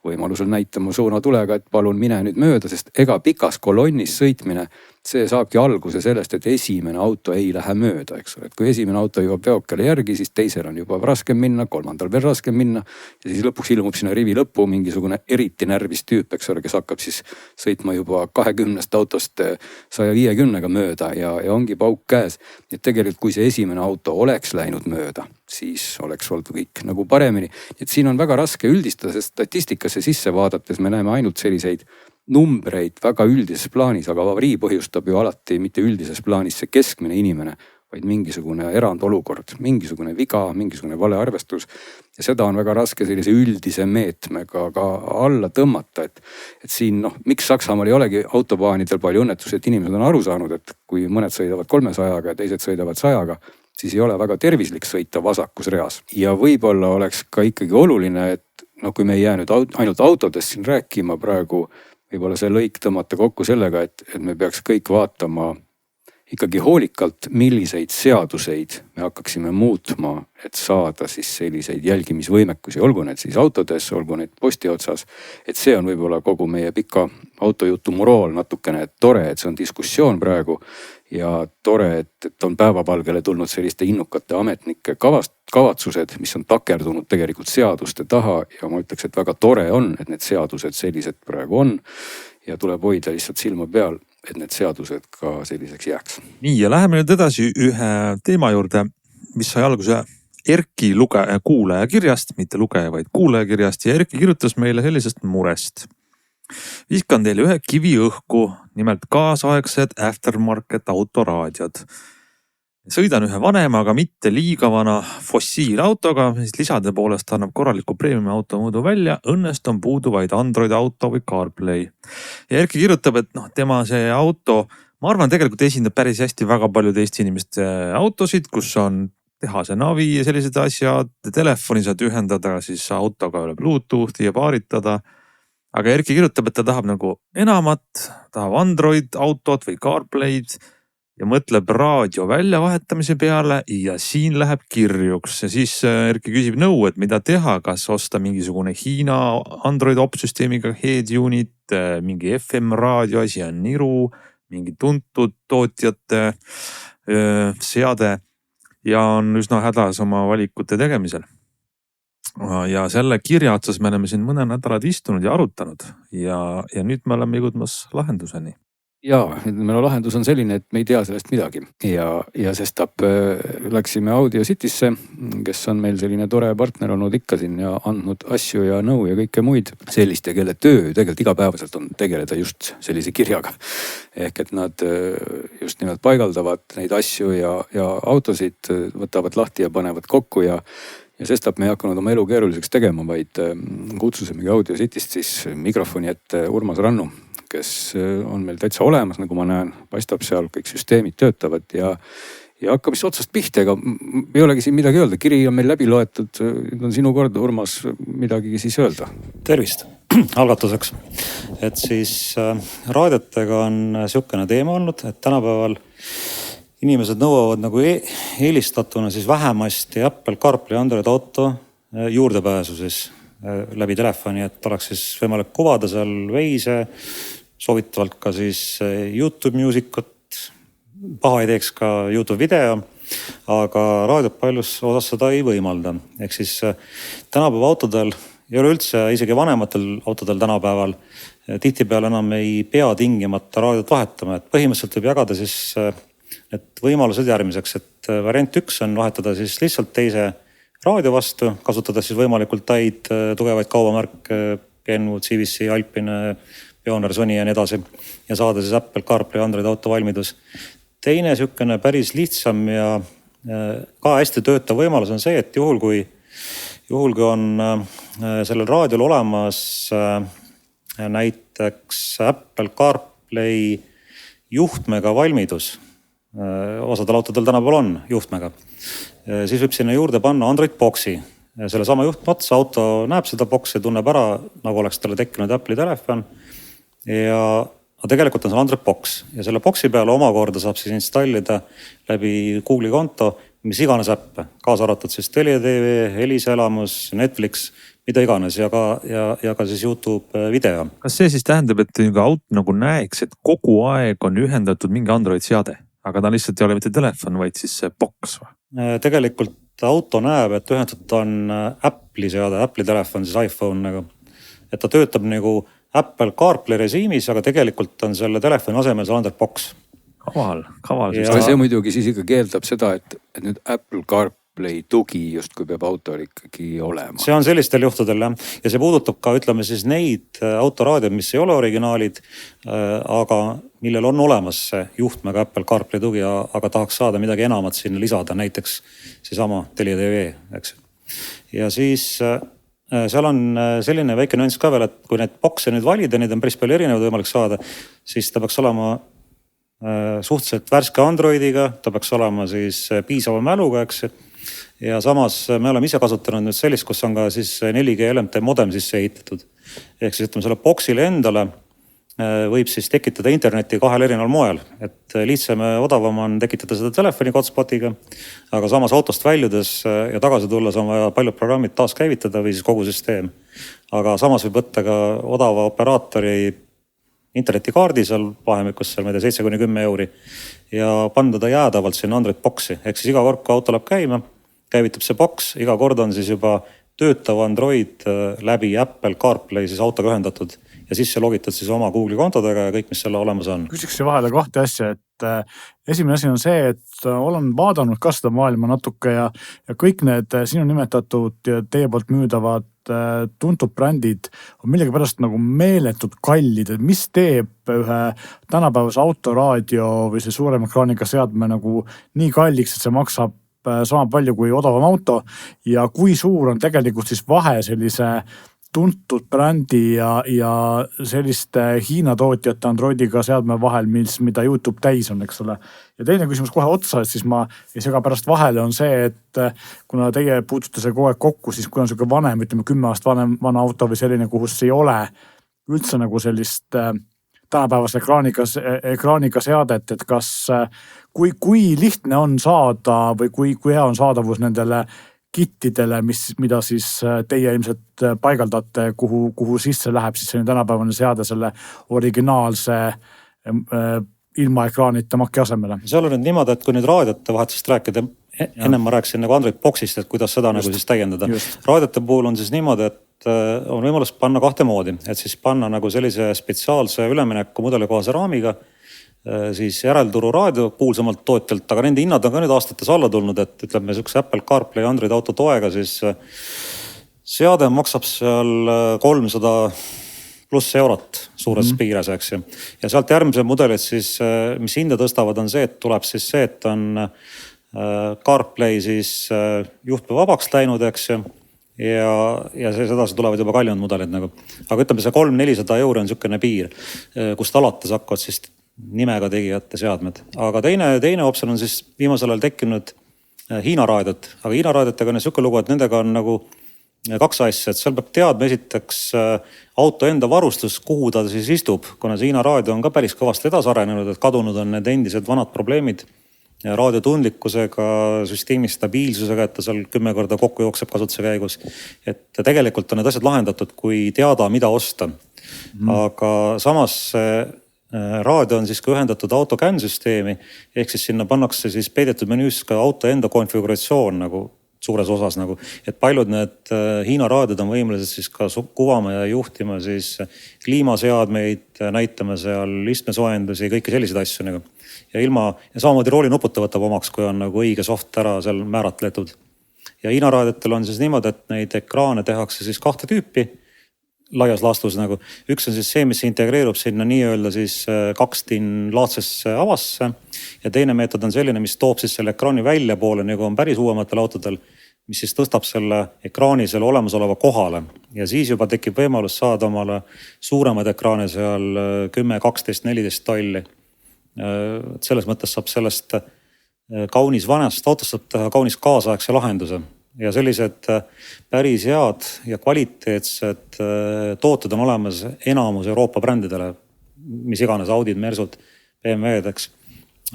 võimalusel näitama suunatulega, et palun mine nüüd mööda, sest ega pikas kolonnis sõitmine, see saabki alguse sellest, et esimene auto ei lähe mööda, eks ole. Et kui esimene auto jõuab veokale järgi, siis teisel on juba raskem minna, kolmandal veel raskem minna. Ja siis lõpuks ilmub sinna rivi lõppu mingisugune eriti närvis tüüp, eks ole, kes hakkab siis sõitma juba 20 autost 150-ga mööda ja ongi pauk käes. Et tegelikult kui see esimene auto oleks läinud mööda, siis oleks olnud kõik nagu paremini. Et siin on väga raske üldistada, sest statistikasse sisse vaadates me näeme ainult selliseid numbreid väga üldises plaanis, aga avarii põhjustab ju alati mitte üldises plaanis see keskmine inimene, vaid mingisugune erandolukord, mingisugune viga, mingisugune valearvestus. Ja seda on väga raske sellise üldise meetmega ka alla tõmmata, et siin miks Saksamaal ei olegi autobaanidel palju õnnetusi, et inimesed on aru saanud, et kui mõned sõidavad 300-ga ja teised sõidavad 100-ga, siis ei ole väga tervislik sõita vasakus reas. Ja võib-olla oleks ka ikkagi oluline, et kui me ei jää nüüd ainult autodest siin rääkima praegu, võib-olla see lõik tõmmata kokku sellega, et me peaks kõik vaatama ikkagi hoolikalt, milliseid seaduseid me hakkaksime muutma, et saada siis selliseid jälgimisvõimekusi, olgu need siis autodes, olgu need posti otsas. Et see on võib-olla kogu meie pika autojutu moraal natukene tore, et see on diskussioon praegu ja tore, et on päevavalgele tulnud selliste innukate ametnike kavatsused, mis on takerdunud tegelikult seaduste taha ja ma ütleks, et väga tore on, et need seadused sellised praegu on ja tuleb hoida lihtsalt silma peal, et need seadused ka selliseks jääks. Nii ja läheme nüüd edasi ühe teema juurde, mis sai alguse Erki kuulaja kirjast, mitte lugeja, vaid kuulaja kirjast ja Erki kirjutas meile sellisest murest. Viskan teile ühe kivi õhku, nimelt kaasaegsed aftermarket autoraadiod. Sõidan ühe vanema, aga mitte liiga vana fossiilautoga, siis lisade poolest annab korraliku premiumi auto mõõdu välja, õnnest on puudu vaid Android auto või CarPlay. Ja Erki kirjutab, et tema see auto, ma arvan, tegelikult esindab päris hästi väga paljude Eesti inimeste autosid, kus on tehase navi ja sellised asjad, telefoni saad ühendada siis autoga üle Bluetoothi ja paaritada. Aga Erki kirjutab, et ta tahab nagu enamat, tahab Android autot või CarPlay'd ja mõtleb raadio väljavahetamise peale ja siin läheb kirjuks. Ja siis Erki küsib nõu, et mida teha, kas osta mingisugune Hiina Android opsüsteemiga head unit, mingi FM raadio asi on Niru, mingi tuntud tootjate seade ja on üsna hädas oma valikute tegemisel. Ja selle kirja otsas me oleme siin mõne nädalad istunud ja arutanud ja nüüd me oleme jõudmas lahenduseni. Jaa, meil lahendus on selline, et me ei tea sellest midagi ja sestap läksime Audio Citysse, kes on meil selline tore partner olnud ikka siin ja andnud asju ja nõu ja kõike muid sellist ja kelle töö tegelikult igapäevaselt on tegeleda just sellise kirjaga. Ehk et nad just nimelt paigaldavad neid asju ja autosid võtavad lahti ja panevad kokku ja sestap me ei hakanud oma elu keeruliseks tegema, vaid kutsusimegi Audio Cityst siis mikrofoni ette Urmas Rannu, kes on meil täitsa olemas, nagu ma näen, paistab seal, kõik süsteemid töötavad ja hakkab siis otsast pihta, ega ei olegi siin midagi öelda, kiri on meil läbi loetud, nüüd on sinu kord, Urmas, midagi siis öelda. Tervist algatuseks, et siis raadiotega on sihukene teema olnud, et tänapäeval inimesed nõuavad nagu eelistatuna siis vähemasti Apple CarPlay Android Auto juurdepääsu siis läbi telefoni, et oleks siis võimalik kuvada seal Waze, soovitavalt ka siis YouTube Musicut, paha ei teeks ka YouTube video, aga raadiot paljus osas seda ei võimalda. Ehk siis tänapäeva autodel ei ole üldse, isegi vanematel autodel tänapäeval tihtipeale enam ei pea tingimata raadiot vahetama, et põhimõtteliselt võib jagada siis need võimalused järgmiseks, et variant 1 on vahetada siis lihtsalt teise raadio vastu, kasutades siis võimalikult täid tugevaid kaubamärke, Kenwood, CVC, Alpine, Pioneer, Sony ja nii edasi ja saada siis Apple CarPlay Android Auto valmidus. Teine sihukene päris lihtsam ja ka hästi töötav võimalus on see, et juhul kui on sellel raadiol olemas näiteks Apple CarPlay juhtmega valmidus, osadel autodel tänapäeval on juhtmega, siis võib sinna juurde panna Android Boxi. Selle sama juhtme otsa auto näeb seda boksi, tunneb ära, nagu oleks talle tekkinud Apple'i telefon. Ja tegelikult on see Android Box ja selle boksi peale omakorda saab siis installida läbi Google'i konto mis iganes äppe, kaasa arvatud siis Telia TV, Elisa elamus, Netflix, mida iganes ja ka siis YouTube video. Kas see siis tähendab, et auto nagu näeks, et kogu aeg on ühendatud mingi Android seade, aga ta lihtsalt ei ole mitte telefon, vaid siis see box või? Tegelikult auto näeb, et ühendatud on Apple'i seade, Apple'i telefon, siis iPhone nagu. Et ta töötab nagu Apple CarPlay režiimis, aga tegelikult on selle telefoni asemel see Android Box. Kaval. Ja see muidugi siis ikkagi keeldab seda, et nüüd Apple CarPlay tugi justkui peab autol ikkagi olema. See on sellistel juhtudel jah. Ja see puudutab ka ütleme siis neid autoraadiod, mis ei ole originaalid, aga millel on olemas see juhtmega Apple CarPlay tugi, aga tahaks saada midagi enamat sinna lisada, näiteks seesama Telia TV, eks. Ja siis seal on selline väike nüanss ka veel, et kui need boxe nüüd valida, neid on päris palju erinevaid võimalik saada, siis ta peaks olema suhteliselt värske Androidiga, ta peaks olema siis piisava mäluga, eks. Ja samas me oleme ise kasutanud nüüd sellist, kus on ka siis 4G LMT modem sisse ehitatud. Ehk siis ütleme selle boxile endale võib siis tekitada interneti kahel erineval moel. Et lihtsam ja odavam on tekitada seda telefoni hotspotiga, aga samas autost väljudes ja tagasi tulles on vaja paljud programmid taas käivitada või siis kogu süsteem. Aga samas võib võtta ka odava operaatori internetikaardi seal vahemikus, seal 7-10 euri ja panda ta jäädavalt sinna Android Boxi. Ehk siis iga kord, kui auto läheb käima, käivitab see box, iga kord on siis juba töötav Android läbi Apple CarPlay siis autoga ühendatud ja sisse logitad siis oma Google'i kontodega ja kõik, mis selle olemas on. Küsiks vahele kahte asja, et esimene asi on see, et olen vaadanud ka seda maailma natuke ja kõik need sinu nimetatud ja teie poolt müüdavad tuntud brändid on millegipärast nagu meeletult kallid, et mis teeb ühe tänapäevase autoraadio või see suurem ekraaniga seadme nagu nii kalliks, et see maksab sama palju kui odavam auto ja kui suur on tegelikult siis vahe sellise tuntud brändi ja selliste Hiina tootjate Androidiga seadme vahel, mida YouTube täis on, eks ole. Ja teine küsimus kohe otsa, et siis ma ei sega pärast vahele on see, et kuna teie puutute see kogu aeg kokku, siis kui on selline vanem, ütleme 10 aasta vana auto või selline, kuhus ei ole üldse nagu sellist tänapäevase ekraaniga seadet, et kas kui lihtne on saada või kui hea on saadavus nendele kittidele, mida siis teie ilmselt paigaldate, kuhu sisse läheb siis selline tänapäevane seade selle originaalse ilma ekraanita Maci asemele. Seal on nüüd niimoodi, et kui nüüd raadiote vahetusest rääkida, ennem ma rääkisin nagu Android Boxist, et kuidas seda nagu siis täiendada. Raadiote puhul on siis niimoodi, et on võimalus panna kahte moodi, et siis panna nagu sellise spetsiaalse ülemineku mudeli kohase raamiga siis järelturu raadio kuulsamalt tootjalt, aga nende hinnad on ka nüüd aastates alla tulnud, et ütleme sihukese Apple CarPlay Android auto toega, siis seade maksab seal 300 pluss eurot suures piires, eks ju. Ja sealt järgmise mudelid siis, mis hinda tõstavad, on see, et tuleb siis see, et on CarPlay siis juhtme vabaks läinud, eks ju. Ja sedasi tulevad juba kallimad mudelid nagu. Aga ütleme, see 300-400 euro on sihukene piir, kust alates hakkavad siis nimega tegijate seadmed. Aga teine optsioon on siis viimasel ajal tekkinud Hiina raadiot. Aga Hiina raadiotega on sihuke lugu, et nendega on nagu kaks asja, et seal peab teadma esiteks auto enda varustus, kuhu ta siis istub, kuna see Hiina raadio on ka päris kõvasti edasi arenenud, et kadunud on need endised vanad probleemid raadiotundlikkusega, süsteemi stabiilsusega, et ta seal 10 korda kokku jookseb kasutuse käigus. Et tegelikult on need asjad lahendatud, kui teada, mida osta. Aga samas raadio on siis ka ühendatud auto CAN-süsteemi, ehk siis sinna pannakse siis peidetud menüüs ka auto enda konfiguratsioon nagu suures osas nagu, et paljud need Hiina raadiod on võimelised siis ka kuvama ja juhtima siis kliimaseadmeid, näitama seal istmesoojendusi, kõiki selliseid asju nagu. Ja samamoodi roolinuput võtab omaks, kui on nagu õige soft ära seal määratletud. Ja Hiina raadiotel on siis niimoodi, et neid ekraane tehakse siis 2 tüüpi laias laastus nagu. Üks on siis see, mis integreerub sinna nii-öelda siis 2-tin laadsesse avasse. Ja teine meetod on selline, mis toob siis selle ekraani välja poole, nagu on päris uuematel autodel, mis siis tõstab selle ekraani selle olemasoleva kohale. Ja siis juba tekib võimalus saada omale suuremad ekraane seal 10, 12, 14 tolli. Selles mõttes saab sellest kaunis vanast autost saab teha kaunis kaasaegse lahenduse. Ja sellised päris head ja kvaliteetsed tooted on olemas enamus Euroopa brändidele, mis iganes Audid, Mersud, BMW-d, eks.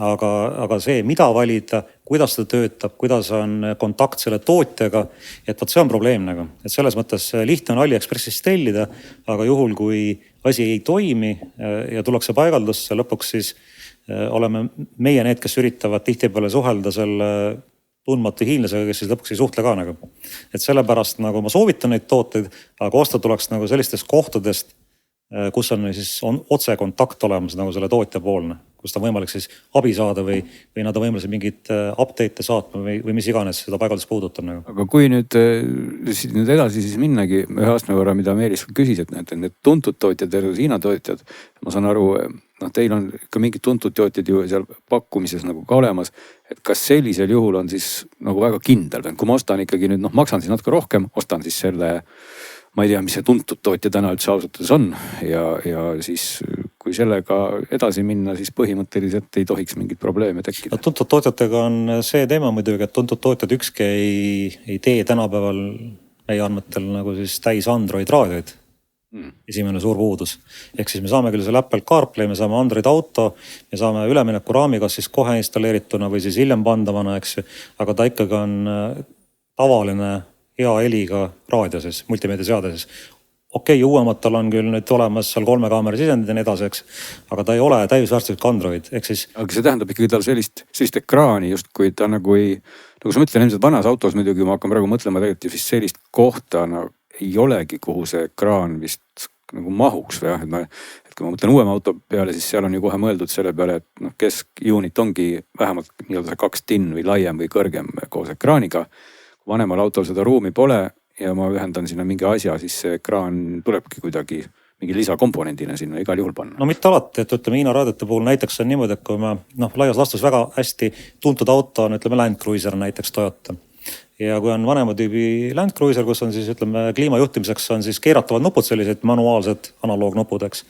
Aga see, mida valida, kuidas ta töötab, kuidas on kontakt selle tootjaga, et see on probleem nagu. Et selles mõttes lihtne on AliExpressist tellida, aga juhul, kui asi ei toimi ja tullakse paigaldusse, lõpuks siis oleme meie need, kes üritavad tihtipeale suhelda selle tundmatu hiinlasega, kes siis lõpuks ei suhtle ka nagu. Et sellepärast nagu ma soovitan neid tooteid, aga osta tuleks nagu sellistest kohtadest, kus on siis otse kontakt olemas nagu selle tootja poolne, kus ta on võimalik siis abi saada või nad on võimalik mingit update'e saatma või mis iganes seda paigaldust puudutab nagu. Aga kui nüüd edasi siis minnagi ühe astme võrra, mida Meelis küsis, et need tuntud tootjad, Hiina tootjad, ma saan aru, teil on ka mingid tuntud tootjad ju seal pakkumises nagu ka olemas, et kas sellisel juhul on siis nagu väga kindel, kui ma ostan ikkagi nüüd, maksan siis natuke rohkem, ostan siis selle, ma ei tea, mis see tuntud tootja täna üldse ausatades on ja siis kui sellega edasi minna, siis põhimõtteliselt ei tohiks mingit probleeme tekkida. Tuntud tootjatega on see teema muidugi, et tuntud tootjad ükski ei tee tänapäeval meie andmetel nagu siis täis Android raadioid. Esimene suur puudus. Ehk siis me saame küll selle Apple CarPlay, me saame Android auto, me saame ülemineku raami kas siis kohe installeerituna või siis hiljem pandavana, eks ju. Aga ta ikkagi on tavaline hea heliga raadio siis, multimeedia seade siis. Okei, uuematel on küll nüüd olemas seal 3 kaamera sisendid ja nii edasi, eks. Aga ta ei ole täisväärtuslik Android, ehk siis. Aga see tähendab ikkagi tal sellist ekraani just, kui ta nagu ei, nagu sa mõtlen ilmselt vanas autos muidugi, ma hakkan praegu mõtlema tegelikult ju siis sellist kohta ei olegi, kuhu see ekraan vist nagu mahuks või et kui ma mõtlen uuema auto peale, siis seal on ju kohe mõeldud selle peale, et keskunit ongi vähemalt nii-öelda 2 tin või laiem või kõrgem koos ekraaniga. Kui vanemal autol seda ruumi pole ja ma ühendan sinna mingi asja, siis see ekraan tulebki kuidagi mingi lisakomponendina sinna igal juhul panna. No mitte alati, et ütleme Hiina raadiote puhul näiteks on niimoodi, et kui me laias laastus väga hästi tuntud auto on, ütleme Land Cruiser näiteks Toyota. Ja kui on vanema tüübi Land Cruiser, kus on siis ütleme kliimajuhtimiseks on siis keeratavad nupud, sellised manuaalsed analoognupud, eks.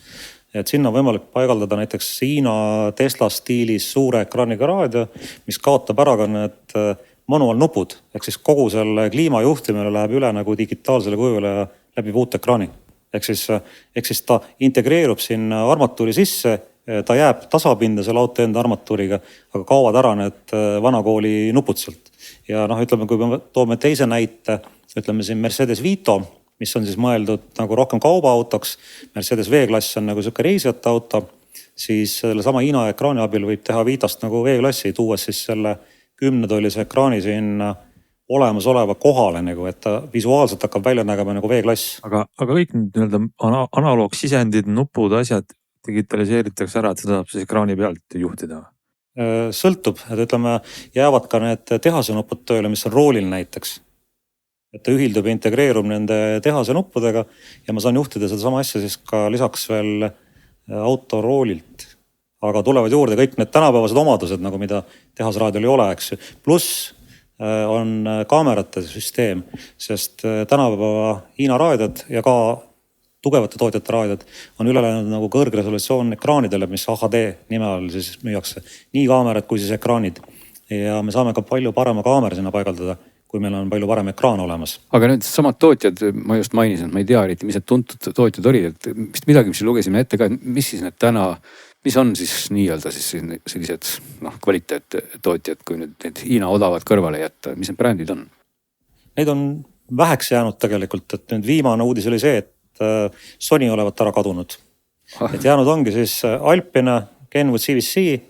Et sinna on võimalik paigaldada näiteks Hiina Tesla stiilis suure ekraaniga raadio, mis kaotab ära ka need manuaalnupud. Ehk siis kogu selle kliimajuhtimine läheb üle nagu digitaalsele kujule läbi uut ekraani. Ehk siis ta integreerub sinna armatuuri sisse, ta jääb tasapinda selle auto enda armatuuriga, aga kaovad ära need vanakooli nupud sealt. Ja ütleme, kui me toome teise näite, ütleme siin Mercedes Vito, mis on siis mõeldud nagu rohkem kaubaautoks. Mercedes V-klass on nagu siuke reisijate auto, siis selle sama Hiina ekraani abil võib teha Vitost nagu V-klassi, tuues siis selle 10-tollise ekraani sinna olemasoleva kohale, nagu, et ta visuaalselt hakkab välja nägema nagu V-klass. Aga kõik nüüd analoogsisendid, nupud, asjad, digitaliseeritakse ära, et seda saab siis ekraani pealt juhtida? Sõltub, et ütleme, jäävad ka need tehase nupud tööle, mis on roolil näiteks. Et ta ühildub ja integreerub nende tehase nuppudega ja ma saan juhtida seda sama asja siis ka lisaks veel autoroolilt. Aga tulevad juurde kõik need tänapäevased omadused, nagu mida tehasraadiol ei ole, eks. Pluss on kaamerate süsteem, sest tänapäeva Hiina raadiod ja ka tugevate tootjate raadiod on üle läinud nagu kõrgresolutsioon ekraanidele, mis HD nime all siis müüakse. Nii kaamerad kui siis ekraanid. Ja me saame ka palju parema kaamera sinna paigaldada, kui meil on palju parem ekraan olemas. Aga need samad tootjad, ma just mainisin, et ma ei tea eriti, mis need tuntud tootjad olid, et vist midagi, mis lugesime ette ka, mis siis need täna, mis on siis nii-öelda siis sellised kvaliteettootjad, kui nüüd need Hiina odavad kõrvale jätta, mis need brändid on? Neid on väheks jäänud tegelikult, et nüüd viimane uudis oli see, et Sony olevat ära kadunud. Et jäänud ongi siis Alpina, Kenwood CVC,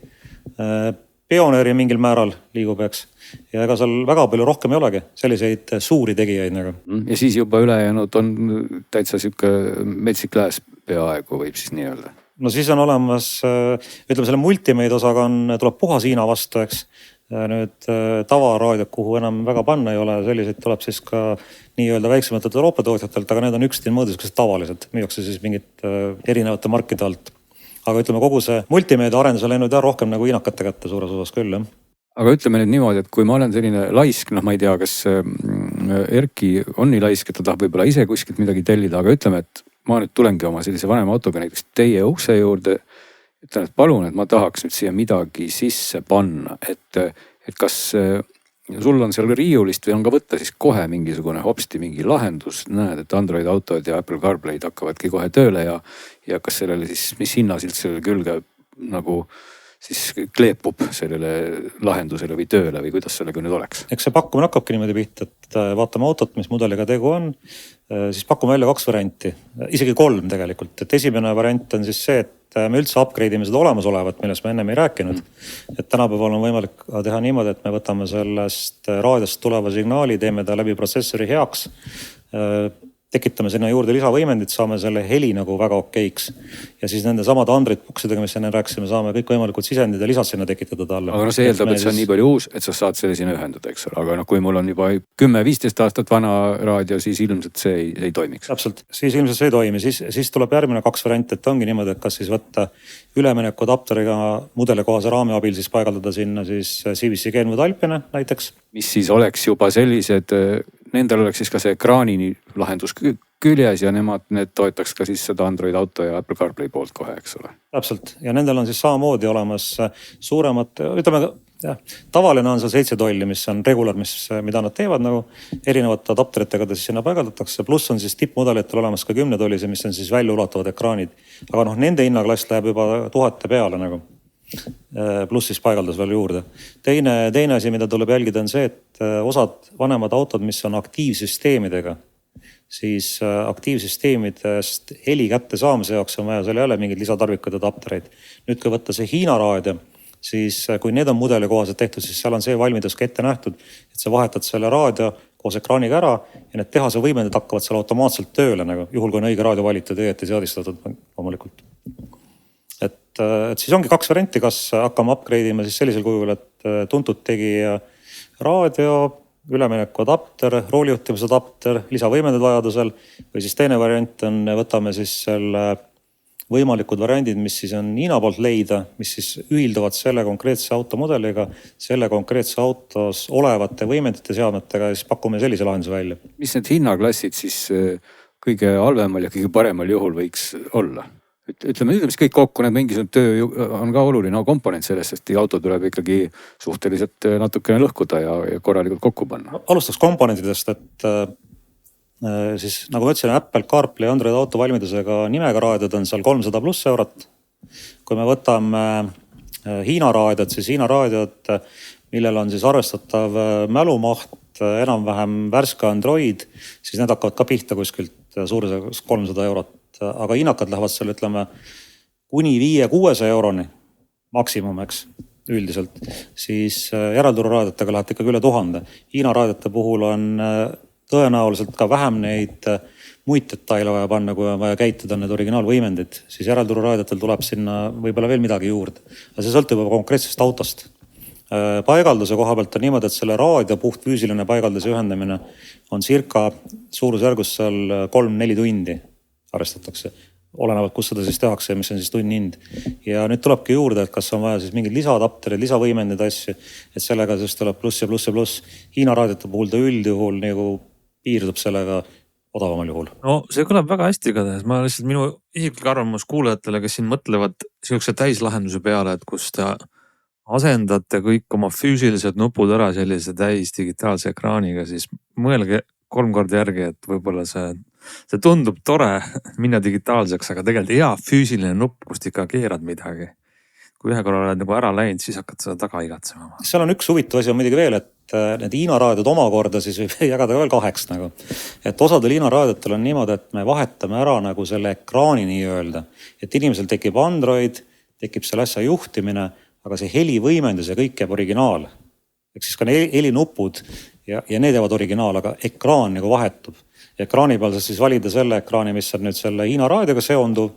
Pioneeri mingil määral liigub, eks. Ja ega seal väga palju rohkem ei olegi selliseid suuri tegijaid nagu. Ja siis juba ülejäänud on täitsa siuke metsik lääs peaaegu võib siis nii öelda. No siis on olemas, ütleme selle multimate osaga tuleb puhas Hiina vastu, eks. Nüüd tavaraadio, kuhu enam väga panna ei ole, selliseid tuleb siis ka nii-öelda väiksematelt Euroopa tootjatelt, aga need on ükstein mõõduseks tavalised. Müüakse siis mingit erinevate markide alt. Aga ütleme, kogu see multimeedia arendus on läinud rohkem nagu hiinakate kätte suures osas küll. Jah. Aga ütleme nüüd niimoodi, et kui ma olen selline laisk, ma ei tea, kas Erki on nii laisk, et ta tahab võib-olla ise kuskilt midagi tellida, aga ütleme, et ma nüüd tulengi oma sellise vanema autoga näiteks teie ukse juurde, ütlen, et palun, et ma tahaks nüüd siia midagi sisse panna, et kas sul on seal riiulist või on ka võtta siis kohe mingisugune hopsti mingi lahendus, näed, et Android autod ja Apple CarPlay'd hakkavadki kohe tööle ja kas sellele siis, mis hinnasilt sellele külge nagu siis kleepub sellele lahendusele või tööle või kuidas sellega nüüd oleks? Eks see pakkumine hakkabki niimoodi pihta, et vaatame autot, mis mudeliga tegu on, siis pakume välja 2 varianti, isegi 3 tegelikult. Et esimene variant on siis see, et me üldse upgrade'ime seda olemasolevat, millest me ennem ei rääkinud. Et tänapäeval on võimalik teha niimoodi, et me võtame sellest raadiost tuleva signaali, teeme ta läbi protsessori heaks, tekitame sinna juurde lisavõimendid, saame selle heli nagu väga okeiks. Ja siis nende samade Android boksidega, mis enne rääkisime, saame kõik võimalikud sisendid ja lisad sinna tekitada talle. Aga see eeldab, et see on nii palju uus, et sa saad selle sinna ühendada, eks ole. Aga kui mul on juba 10-15 aastat vana raadio, siis ilmselt see ei toimiks. Täpselt, siis ilmselt see ei toimi. Siis tuleb järgmine 2 varianti, et ongi niimoodi, et kas siis võtta ülemineku adapteriga mudelikohase raami abil siis paigaldada sinna siis CVC Kenwood Alpina näiteks. Mis siis oleks juba sellised, nendel oleks siis ka see ekraani lahendus küljes ja need toetaks ka siis seda Android auto ja Apple CarPlay poolt kohe, eks ole. Täpselt ja nendel on siis samamoodi olemas suuremad, ütleme tavaline on seal 7 tolli, mis on regular, mida nad teevad nagu erinevate adapteritega siis sinna paigaldatakse. Pluss on siis tippmudelitel olemas ka 10 tollise, mis on siis välja ulatuvad ekraanid. Aga nende hinnaklass läheb juba 1000 peale nagu. Pluss siis paigaldus veel juurde. Teine asi, mida tuleb jälgida on see, et osad vanemad autod, mis on aktiivsüsteemidega, siis aktiivsüsteemidest heli kätte saamise jaoks on vaja seal jälle mingid lisatarvikad adaptereid. Nüüd kui võtta see Hiina raadio, siis kui need on mudeli kohaselt tehtud, siis seal on see valmidus ka ette nähtud, et sa vahetad selle raadio koos ekraaniga ära ja need tehase võimendid hakkavad seal automaatselt tööle, nagu juhul kui on õige raadio valitud ja õieti seadistatud loomulikult. Et siis ongi 2 varianti, kas hakkame upgrade'ima siis sellisel kujul, et tuntud tegija raadio, ülemineku adapter, roolijuhtimise adapter, lisavõimendid vajadusel või siis teine variant on, võtame siis selle võimalikud variandid, mis siis on Hiina poolt leida, mis siis ühilduvad selle konkreetse automudeliga, selle konkreetse autos olevate võimendite seadmetega ja siis pakume sellise lahenduse välja. Mis need hinnaklassid siis kõige halvemal ja kõige paremal juhul võiks olla? Ütleme, mis kõik kokku, need mingisugune töö on ka oluline komponent sellest, sest auto tuleb ikkagi suhteliselt natukene lõhkuda ja korralikult kokku panna. Alustaks komponentidest, et siis nagu ma ütlesin, Apple CarPlay ja Android auto valmidusega nimega raadiod on seal 300+ eurot. Kui me võtame Hiina raadiod, siis Hiina raadiod, millel on siis arvestatav mälumaht, enam-vähem värske Android, siis need hakkavad ka pihta kuskilt suurusjärgus 300 eurot. Aga hinnakad lähevad seal, ütleme, kuni 500-600 euroni maksimumeks üldiselt. Siis järelturu raadiotega läheb ikkagi üle 1000. Hiina raadiote puhul on tõenäoliselt ka vähem neid muid detaile vaja panna, kui on vaja käituda need originaalvõimendid, siis järeltururaadiotel tuleb sinna võib-olla veel midagi juurde. Aga see sõltub juba konkreetsest autost. Paigalduse koha pealt on niimoodi, et selle raadio puhtfüüsiline paigalduse ühendamine on circa suurusjärgus seal 3-4 tundi arvestatakse. Olenevalt, kus seda siis tehakse ja mis on siis tunni hind. Ja nüüd tulebki juurde, et kas on vaja siis mingid lisaadapterid, lisavõimendid asju, et sellega siis tuleb pluss ja pluss ja pluss. Hiina raadiote puhul ta üldjuhul nagu piirdub sellega odavamal juhul. No see kõlab väga hästi igatahes. Ma lihtsalt minu isiklik arvamus kuulajatele, kes siin mõtlevad sellise täislahenduse peale, et kus te asendate kõik oma füüsilised nupud ära sellise täis digitaalse ekraaniga, siis mõelge 3 korda järgi, et võib-olla see tundub tore minna digitaalseks, aga tegelikult hea füüsiline nupp, kust ikka keerad midagi. Kui ühe korra oled nagu ära läinud, siis hakkad seda taga igatsema. Seal on üks huvitav asi on muidugi veel, et need Hiina raadiod omakorda siis võib jagada veel 2 nagu. Et osadel Hiina raadiotel on niimoodi, et me vahetame ära nagu selle ekraani nii öelda. Et inimesel tekib Android, tekib selle asja juhtimine, aga see helivõimendus ja kõik jääb originaal. Ehk siis ka helinupud ja need jäävad originaal, aga ekraan nagu vahetub. Ekraani peal siis valida selle ekraani, mis on nüüd selle Hiina raadioga seonduv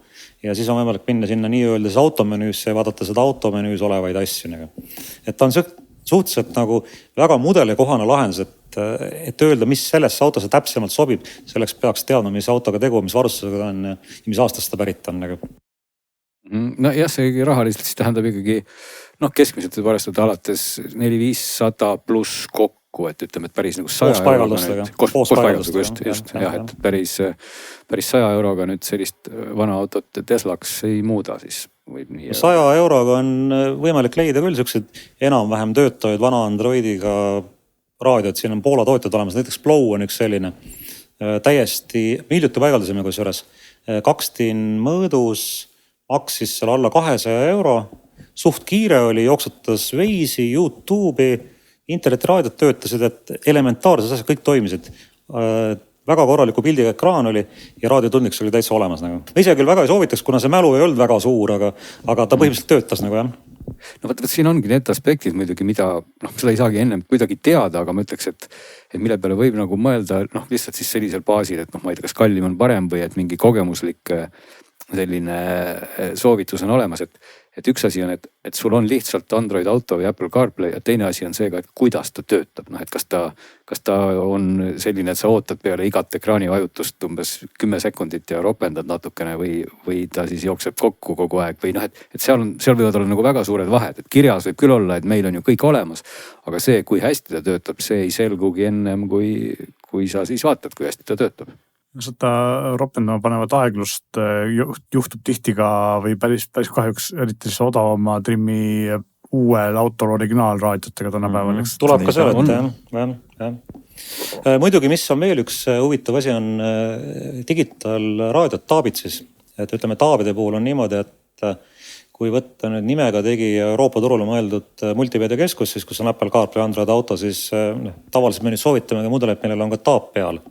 ja siis on võimalik minna sinna nii öeldes automenüüsse ja vaadata seda automenüüs olevaid asju. Nagu. Et ta on suhteliselt nagu väga mudelikohane lahendus, et öelda, mis sellesse autosse täpsemalt sobib. Selleks peaks teadma, mis autoga tegu, mis varustusega ta on ja mis aastast ta pärit on. Nagu. No jah, see rahaliselt siis tähendab ikkagi keskmiselt võib arvestada alates 400-500 pluss kokku, et ütleme, et päris nagu 100 paigaldustega. Koos paigaldustega just, jah, et päris 100 euroga nüüd sellist vana autot Teslaks ei muuda siis. 100 euroga on võimalik leida küll siuksed enam-vähem töötajaid vana Androidiga raadiot, siin on Poola tootjad olemas, näiteks Blow on üks selline. Täiesti, me hiljuti paigaldasime kusjuures 2 mõõdus, maksis seal alla 200 euro. Suht kiire oli, jooksutas Waze'i, YouTube'i, internetiraadiot töötasid, et elementaarses asjad kõik toimisid. Väga korraliku pildiga ekraan oli ja raadiotundliks oli täitsa olemas. Nagu. Ise küll väga ei soovitaks, kuna see mälu ei olnud väga suur, aga ta põhimõtteliselt töötas nagu jah. No võt siin ongi need aspektid muidugi, mida seda ei saagi ennem kuidagi teada, aga ma ütleks, et mille peale võib nagu mõelda lihtsalt siis sellisel baasil, et ma ei tea, kas kallim on parem või et mingi kogemuslik selline soovitus on olemas, et üks asi on, et sul on lihtsalt Android Auto või Apple CarPlay ja teine asi on see ka, et kuidas ta töötab. Et kas ta on selline, et sa ootad peale igat ekraani vajutust umbes 10 sekundit ja ropendad natukene või ta siis jookseb kokku kogu aeg või et seal võivad olla nagu väga suured vahed, et kirjas võib küll olla, et meil on ju kõik olemas, aga see, kui hästi ta töötab, see ei selgugi ennem, kui sa siis vaatad, kui hästi ta töötab. Seda ropendama panevat aeglust juhtub tihti ka või päris kahjuks eriti siis odavama trimmi uuel autol originaalraadiotega tänapäeval. Tuleb ka see, et jah. Muidugi, mis on veel üks huvitav asi, on digitaalraadiot taabid siis. Et ütleme, taabide puhul on niimoodi, et kui võtta nüüd nimega tegi Euroopa turule mõeldud multimeediakeskus, siis kus on Apple CarPlay Android Auto, siis tavaliselt me nüüd soovitame mudelid, millel on ka taab peal.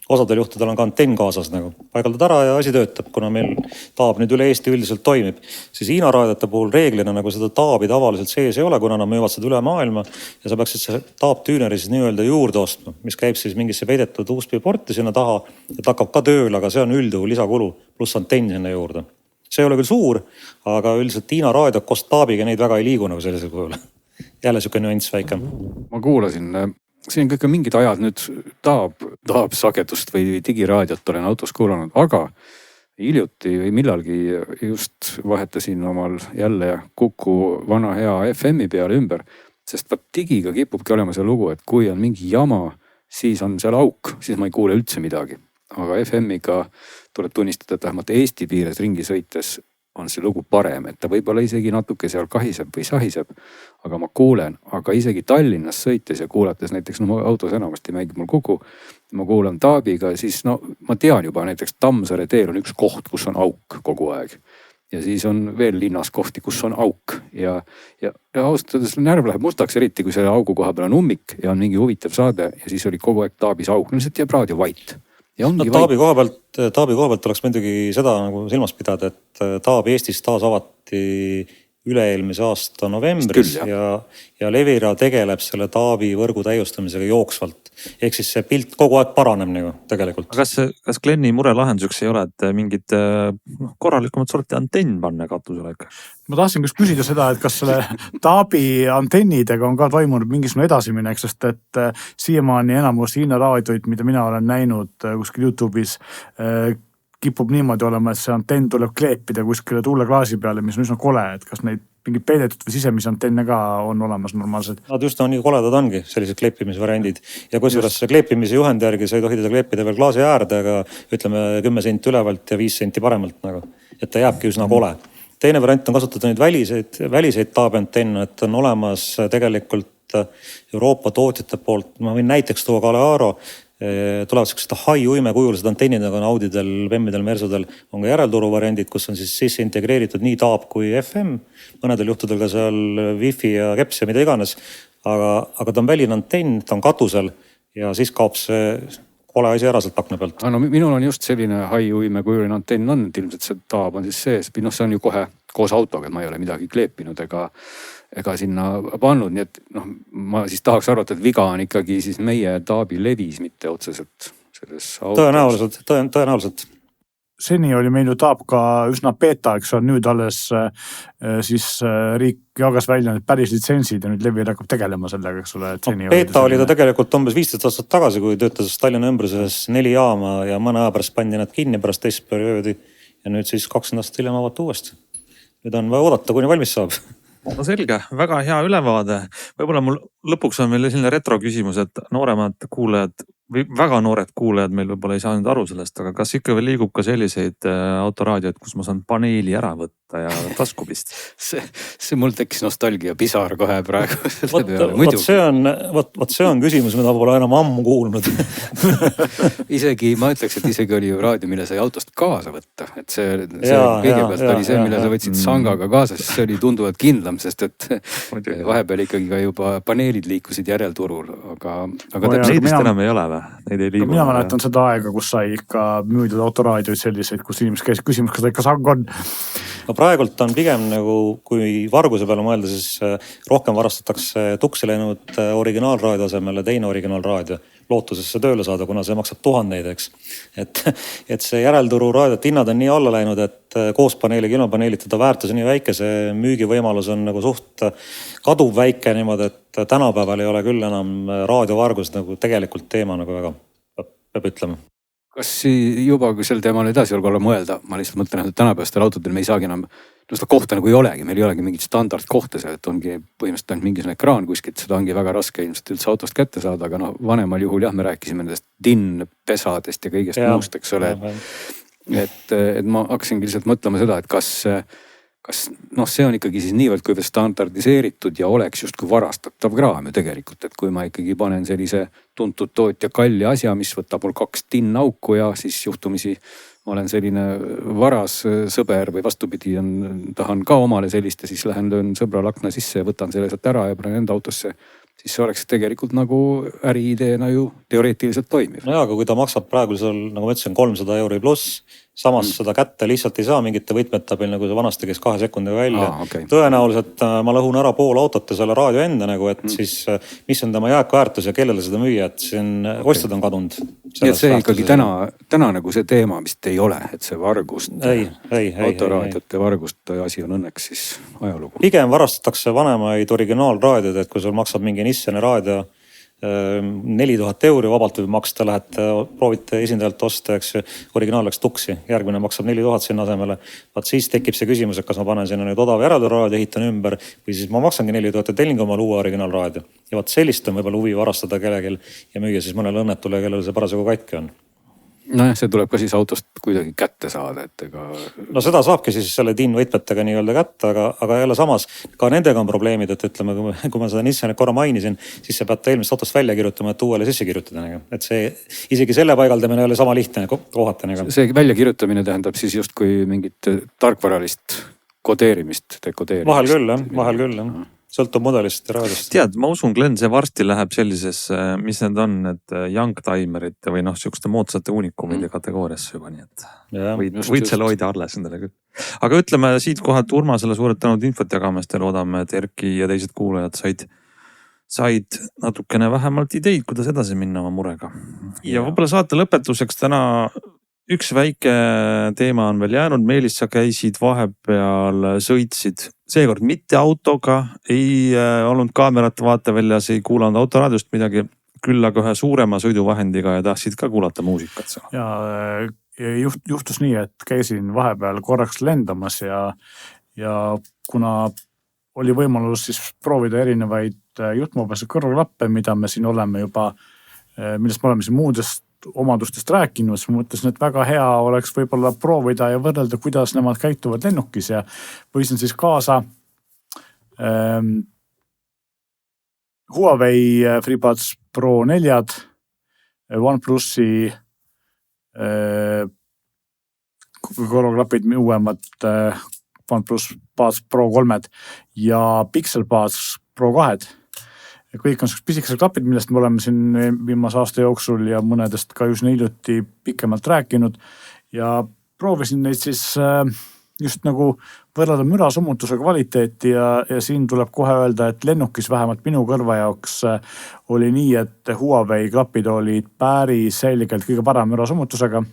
Osadel juhtudel on ka antenn kaasas nagu. Paigaldad ära ja asi töötab, kuna meil taab nüüd üle Eesti üldiselt toimib. Siis Hiina raadiote puhul reeglina nagu seda taabi tavaliselt sees ei ole, kuna nad müüvad seda üle maailma ja sa peaksid see taabtüüneri siis nii-öelda juurde ostma, mis käib siis mingisse peidetud USB-porti sinna taha, et hakkab ka tööl, aga see on üldjuhul lisakulu pluss antenn sinna juurde. See ei ole küll suur, aga üldiselt Hiina raadio koos taabiga neid väga ei liigu nagu sellisel kujul. Jälle siuke nüanss väike. Ma kuulasin siin kõik mingid ajad nüüd taab sagedust või digiraadiot olen autos kuulanud, aga hiljuti või millalgi just vahetasin omal jälle Kuku vana hea FM-i peale ümber, sest digiga kipubki olema see lugu, et kui on mingi jama, siis on seal auk, siis ma ei kuule üldse midagi. Aga FM-iga tuleb tunnistada, et vähemalt Eesti piires ringi sõites on see lugu parem, et ta võib-olla isegi natuke seal kahiseb või sahiseb, aga ma kuulen, aga isegi Tallinnas sõites ja kuulates näiteks autos enamasti mängib mul Kuku, ma kuulan taabiga, siis ma tean juba näiteks Tammsaare teel on üks koht, kus on auk kogu aeg. Ja siis on veel linnas kohti, kus on auk ja austades närv läheb mustaks, eriti kui selle augu koha peal on ummik ja on mingi huvitav saade ja siis oli kogu aeg taabis auk, lihtsalt jääb raadio vait. Taabi koha pealt oleks muidugi seda nagu silmas pidada, et Taab Eestis taas avati üle-eelmise aasta novembris ja Levira tegeleb selle Taabi võrgu täiustamisega jooksvalt. ehk siis see pilt kogu aeg paraneb nagu tegelikult. Kas Glenni mure lahenduseks ei ole, et mingid korralikumat sorti antenn panna katusele ikka? Ma tahtsin just küsida seda, et kas selle Taabi antennidega on ka toimunud mingisugune edasiminek, sest et siiamaani enamus Hiina raadioid, mida mina olen näinud kuskil YouTube'is, kipub niimoodi olema, et see antenn tuleb kleepida kuskile tuuleklaasi peale, mis on üsna kole, et kas neid mingi peidetud või sisemisi antenne ka on olemas normaalselt? Nad just on nii koledad ongi, sellised kleepimisvariandid. Ja kusjuures kleepimise juhendi järgi sa ei tohi teda kleepida veel klaasi äärde, aga ütleme 10 senti ülevalt ja 5 senti paremalt nagu. Et ta jääbki üsna kole. Teine variant on kasutada neid väliseid Taabi antenne, et on olemas tegelikult Euroopa tootjate poolt. Ma võin näiteks tuua Galearo. Tulevad sellised high-uimekujulised antennid, nagu on Audidel, Bemmidel, Mersudel, on ka järelturu variandid, kus on siis sisse integreeritud nii Taab kui FM. Mõnedel juhtudel ka seal Wi-Fi ja keps ja mida iganes. Aga ta on väline antenn, ta on katusel ja siis kaob see kole asi ära sealt akna pealt. No minul on just selline high-uimekujuline antenn on, et ilmselt see Taab on siis sees. See on ju kohe koos autoga, et ma ei ole midagi kleepinud ega sinna pannud, nii et ma siis tahaks arvata, et viga on ikkagi siis meie Taabi levis, mitte otseselt selles autos. Tõenäoliselt. Seni oli meil ju Taab ka üsna beta, eks on nüüd alles siis riik jagas välja need päris litsentsid ja nüüd Levi hakkab tegelema sellega, eks ole. Beta oli ta tegelikult umbes 15 aastat tagasi, kui töötas Tallinna ümbruses 4 jaama ja mõne aja pärast pandi nad kinni pärast teist perioodi ja nüüd siis 20 aastat hiljem avati uuesti. Nüüd on vaja oodata, kuni valmis saab. No selge, väga hea ülevaade. Võib-olla mul lõpuks on meil selline retro küsimus, et nooremad kuulajad või väga noored kuulajad meil võib-olla ei saanud aru sellest, aga kas ikka veel liigub ka selliseid autoraadioid, kus ma saan paneeli ära võtta ja tasku pista? See mul tekkis nostalgia pisar kohe praegu. Vot see on küsimus, mida pole enam ammu kuulnud. Isegi ma ütleks, et isegi oli ju raadio, mille sai autost kaasa võtta. Et see kõigepealt oli see, mille sa võtsid sangaga kaasa, siis see oli tunduvalt kindlam, sest et vahepeal ikkagi ka juba paneelid liikusid järelturul. Aga neid vist enam ei ole või? Mina mäletan seda aega, kus sai ikka müüdud autoraadioid selliseid, kus inimesed käisid küsimus, kas ta ikka sang on. No praegult on pigem nagu, kui varguse peale mõelda, siis rohkem varastatakse tuksi läinud originaalraadio asemele teine originaalraadio lootusesse tööle saada, kuna see maksab 1000, eks. Et see järelturu raadiot hinnad on nii alla läinud, et koos paneeli, ilmapaneelid, teda väärtus on nii väike, see müügivõimalus on nagu suht kaduv väike niimoodi, et tänapäeval ei ole küll enam raadiovargus nagu tegelikult teema nagu väga, peab ütlema. Kas juba, kui sel teemal edasi olla mõelda, ma lihtsalt mõtlen, et tänapäevastel autodel me ei saagi enam, seda kohta nagu ei olegi, meil ei olegi mingit standardkohta seal, et ongi põhimõtteliselt ainult mingisugune ekraan kuskilt, seda ongi väga raske ilmselt üldse autost kätte saada, aga vanemal juhul jah, me rääkisime nendest DIN-pesadest ja kõigest muust, eks ole. Et ma hakkasingi lihtsalt mõtlema seda, et kas see on ikkagi siis niivõrd kui standardiseeritud ja oleks justkui varastatav kraam ju tegelikult, et kui ma ikkagi panen sellise tuntud tootja kalli asja, mis võtab mul 2 DIN-auku ja siis juhtumisi ma olen selline varas sõber või vastupidi, tahan ka omale sellist ja siis lähen löön sõbral akna sisse ja võtan selle sealt ära ja panen enda autosse, siis see oleks tegelikult nagu äriideena ju teoreetiliselt toimiv. No jaa, aga kui ta maksab praegu seal, nagu ma ütlesin, 300 € pluss, samas seda kätte lihtsalt ei saa mingite võtmete abil, nagu see vanasti käis 2 sekundiga välja. Okay. Tõenäoliselt ma lõhun ära pool autot ja selle raadio enda nagu, et siis mis on tema jääkväärtus ja kellele seda müüa, et siin ostjad on kadunud. Nii et see ikkagi täna nagu see teema vist ei ole, et see vargust, autoraadiote vargust asi on õnneks siis ajalugu. Pigem varastatakse vanemaid originaalraadioid, et kui sul maksab mingi Nissani raadio 4000 € vabalt võib maksta, lähete, proovite esindajalt osta, eks originaal läks tuksi, järgmine maksab 4000 sinna asemele. Vaat siis tekib see küsimus, et kas ma panen sinna nüüd odav järeltururaadio, ehitan ümber või siis ma maksangi 4000 ja tellin oma uue originaalraadio. Ja vaat sellist on võib-olla huvi varastada kellelgi ja müüa siis mõnele õnnetule, kellele see parasjagu katki on. Nojah, see tuleb ka siis autost kuidagi kätte saada, et ega... No seda saabki siis selle DIN-võtmetega nii-öelda kätte, aga jälle samas ka nendega on probleemid, et ütleme, kui ma seda Nissanit korra mainisin, siis sa pead eelmist autost välja kirjutama, et uuele sisse kirjutada. Et see isegi selle paigaldamine ei ole sama lihtne kohata. See välja kirjutamine tähendab siis justkui mingit tarkvaralist kodeerimist, dekodeerimist. Vahel küll, jah. Sõltub mudelist ja raadiost. Tead, ma usun, Glen, see varsti läheb sellises, mis need on, need young timerite või siukeste moodsate unikumide kategooriasse juba, nii et võid selle hoida alles endale küll. Aga ütleme siit kohalt Urmasele suured tänud infot jagamast ja loodame, et Erki ja teised kuulajad said said natukene vähemalt ideid, kuidas edasi minna oma murega. Ja võib-olla saate lõpetuseks täna üks väike teema on veel jäänud. Meelis, sa käisid vahepeal, sõitsid seekord mitte autoga, ei olnud kaamerat vaateväljas, ei kuulanud autoraadiost midagi, küll aga ühe suurema sõiduvahendiga ja tahtsid ka kuulata muusikat seal. Ja juhtus nii, et käisin vahepeal korraks lendamas ja kuna oli võimalus siis proovida erinevaid juhtmobase kõrvaklappe, mida me siin oleme juba, millest me oleme siin muudest omadustest rääkinud, siis ma mõtlesin, et väga hea oleks võib-olla proovida ja võrrelda, kuidas nemad käituvad lennukis ja võisin siis kaasa Huawei FreeBuds Pro 4, OnePlusi kõrvaklapid uuemad OnePlus Buds Pro 3 ja Pixel Buds Pro 2. Kõik on pisikesed klapid, millest me oleme siin viimase aasta jooksul ja mõnedest ka just hiljuti pikemalt rääkinud ja proovisin neid siis just nagu võrrelda mürasummutuse kvaliteeti ja siin tuleb kohe öelda, et lennukis vähemalt minu kõrva jaoks oli nii, et Huawei klapid olid päris selgelt kõige parem mürasummutusega.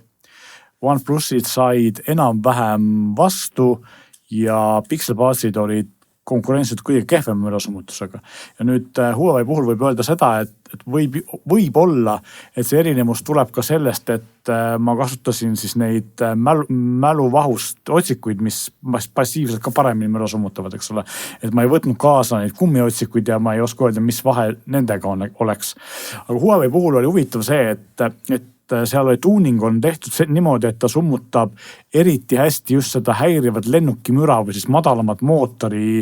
OnePlusid said enam-vähem vastu ja Pixel Budsid olid konkurentsid kõige kehvem mürasummutusega. Ja nüüd Huawei puhul võib öelda seda, et võib olla, et see erinevus tuleb ka sellest, et ma kasutasin siis neid mäluvahust otsikuid, mis passiivselt ka paremini mürasummutavad, eks ole. Et ma ei võtnud kaasa neid kummiotsikuid ja ma ei oska öelda, mis vahe nendega oleks. Aga Huawei puhul oli huvitav see, et seal oli tuuning on tehtud niimoodi, et ta summutab eriti hästi just seda häirivat lennukimüra või siis madalamat mootori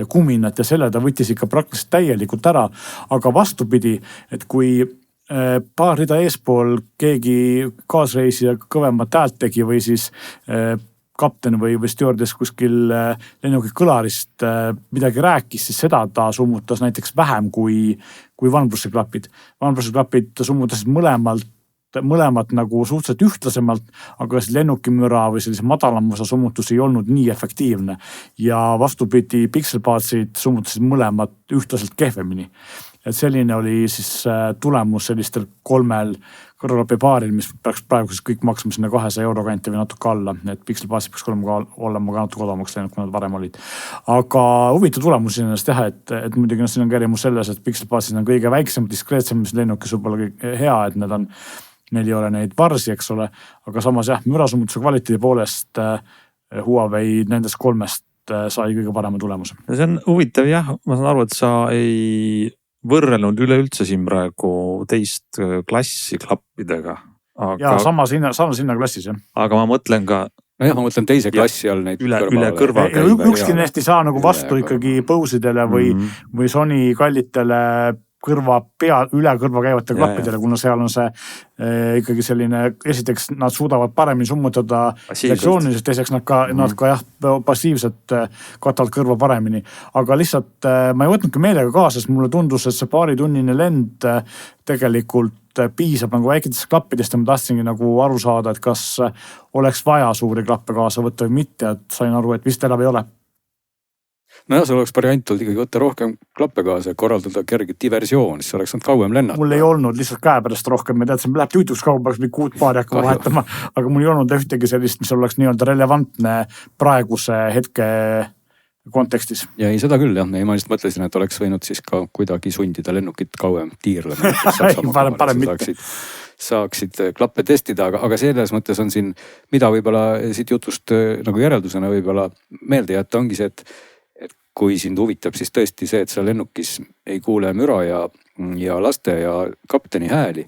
kuminat ja selle ta võttis ikka praktiliselt täielikult ära. Aga vastupidi, et kui paar rida eespool keegi kaasreisija kõvemat häält tegi või siis kapten või stewardess kuskil lennuki kõlarist midagi rääkis, siis seda ta summutas näiteks vähem kui OnePlusi klapid. OnePlusi klapid summutasid mõlemat nagu suhteliselt ühtlasemalt, aga siis lennukimüra või sellise madalamuse summutus ei olnud nii efektiivne. Ja vastupidi, Pixel Budsid summutasid mõlemat ühtlaselt kehvemini. Et selline oli siis tulemus sellistel 3 kõrvaklapi paaril, mis peaks praegu siis kõik maksma sinna 200 euro kanti või natuke alla. Et Pixel Budsid peaks olema ka natuke odavamaks läinud, kui nad varem olid. Aga huvitav tulemus sinnes teha, et muidugi siin on ka erimus selles, et Pixel Budsid on kõige väiksem, diskreetsem, mis lennukis võib-olla hea, et neil ei ole neid varsi, eks ole, aga samas mürasummutuse kvaliteedi poolest Huawei nendest 3 sai kõige parema tulemuse. See on huvitav ma saan aru, et sa ei võrrelnud üleüldse siin praegu teist klassi klappidega. Ja sama sinna klassis, jah. Aga ma mõtlen ka... ma mõtlen teise klassi all neid üle kõrva. Ükski neist ei saa nagu vastu ikkagi Bose'idele või Sony kallitele üle kõrva käivate klappidele, kuna seal on see ikkagi selline, esiteks nad suudavad paremini summutada elektrooniliselt, teiseks nad ka passiivselt katavad kõrva paremini. Aga lihtsalt ma ei võtnudki meelega kaasa, sest mulle tundus, et see paaritunnine lend tegelikult piisab nagu väiketest klappidest ja ma tahtsingi nagu aru saada, et kas oleks vaja suuri klappe kaasa võtta või mitte, et sain aru, et vist enam ei ole. Nojah, sul oleks variant olnud ikkagi võtta rohkem klappe kaasa ja korraldada kerget diversioon, siis oleks nad kauem lennata. Mul ei olnud lihtsalt käe pärast rohkem, ma teadsin, läheb tüütuks kauem, peaks mingi uut paari hakkama vahetama, aga mul ei olnud ühtegi sellist, mis oleks nii-öelda relevantne praeguse hetke kontekstis. Ja ei, seda küll, jah. Ma lihtsalt mõtlesin, et oleks võinud siis ka kuidagi sundida lennukit kauem tiirlema. Parem mitte. Saaksid klappe testida, aga selles mõttes on siin, mida võib-olla siit jutust nagu järeldusena võib-olla meelde jätta, ongi see, et kui sind huvitab, siis tõesti see, et sa lennukis ei kuule müra ja laste ja kapteni hääli,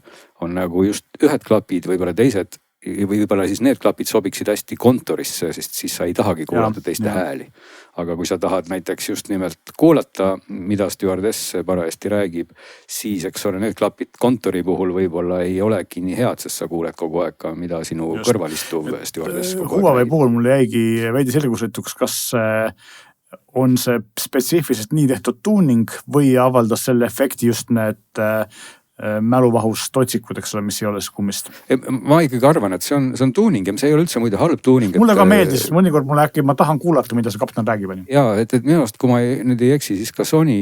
on nagu just ühed klapid, võib-olla teised, või võib-olla siis need klapid sobiksid hästi kontorisse, sest siis sa ei tahagi kuulata teiste hääli. Aga kui sa tahad näiteks just nimelt kuulata, mida stewardess parajasti räägib, siis eks ole, need klapid kontori puhul võib-olla ei olegi nii head, sest sa kuuled kogu aeg, mida sinu kõrvalistuv stewardess kogu aeg räägib. Huawei puhul mul jäigi veidi selgusetuks, kas on see spetsiifiliselt nii tehtud tuuning või avaldas selle efekti just need mäluvahust otsikud, eks ole, mis ei ole kummist. Ma ikkagi arvan, et see on tuuning ja see ei ole üldse muide halb tuuning. Mulle ka meeldis, mõnikord mulle äkki, ma tahan kuulata, mida see kapten räägib. Ja, et minu arust, kui ma nüüd ei eksi, siis ka Sony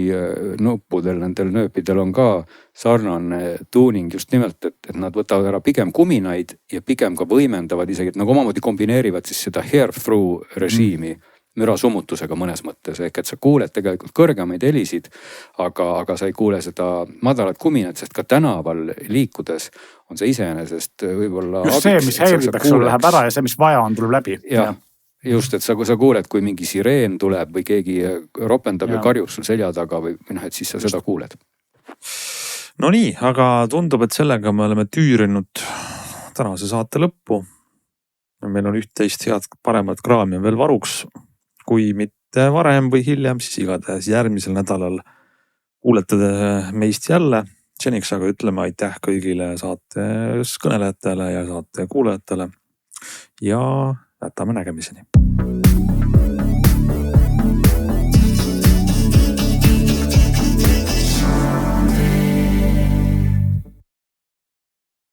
nuppudel, nendel nööpidel on ka sarnane tuuning just nimelt, et nad võtavad ära pigem kuminaid ja pigem ka võimendavad isegi, et nagu omamoodi kombineerivad siis seda hear-through režiimi mürasummutusega mõnes mõttes, ehk et sa kuuled tegelikult kõrgemaid helisid, aga sa ei kuule seda madalat kuminat, sest ka tänaval liikudes on see iseenesest võib-olla just see, mis häirib, eks sul läheb ära ja see, mis vaja on, tuleb läbi. Ja. Just, et sa kuuled, kui mingi sireen tuleb või keegi ropendab ja karjub sul selja taga või et siis sa seda kuuled. No nii, aga tundub, et sellega me oleme tüürinud tänase saate lõppu. Meil on üht-teist head paremat kraami veel varuks. Kui mitte varem või hiljem, siis igatahes järgmisel nädalal kuulete meist jälle. Seniks aga ütleme aitäh kõigile saate kõnelejatele ja saate kuulajatele ja jätame nägemiseni.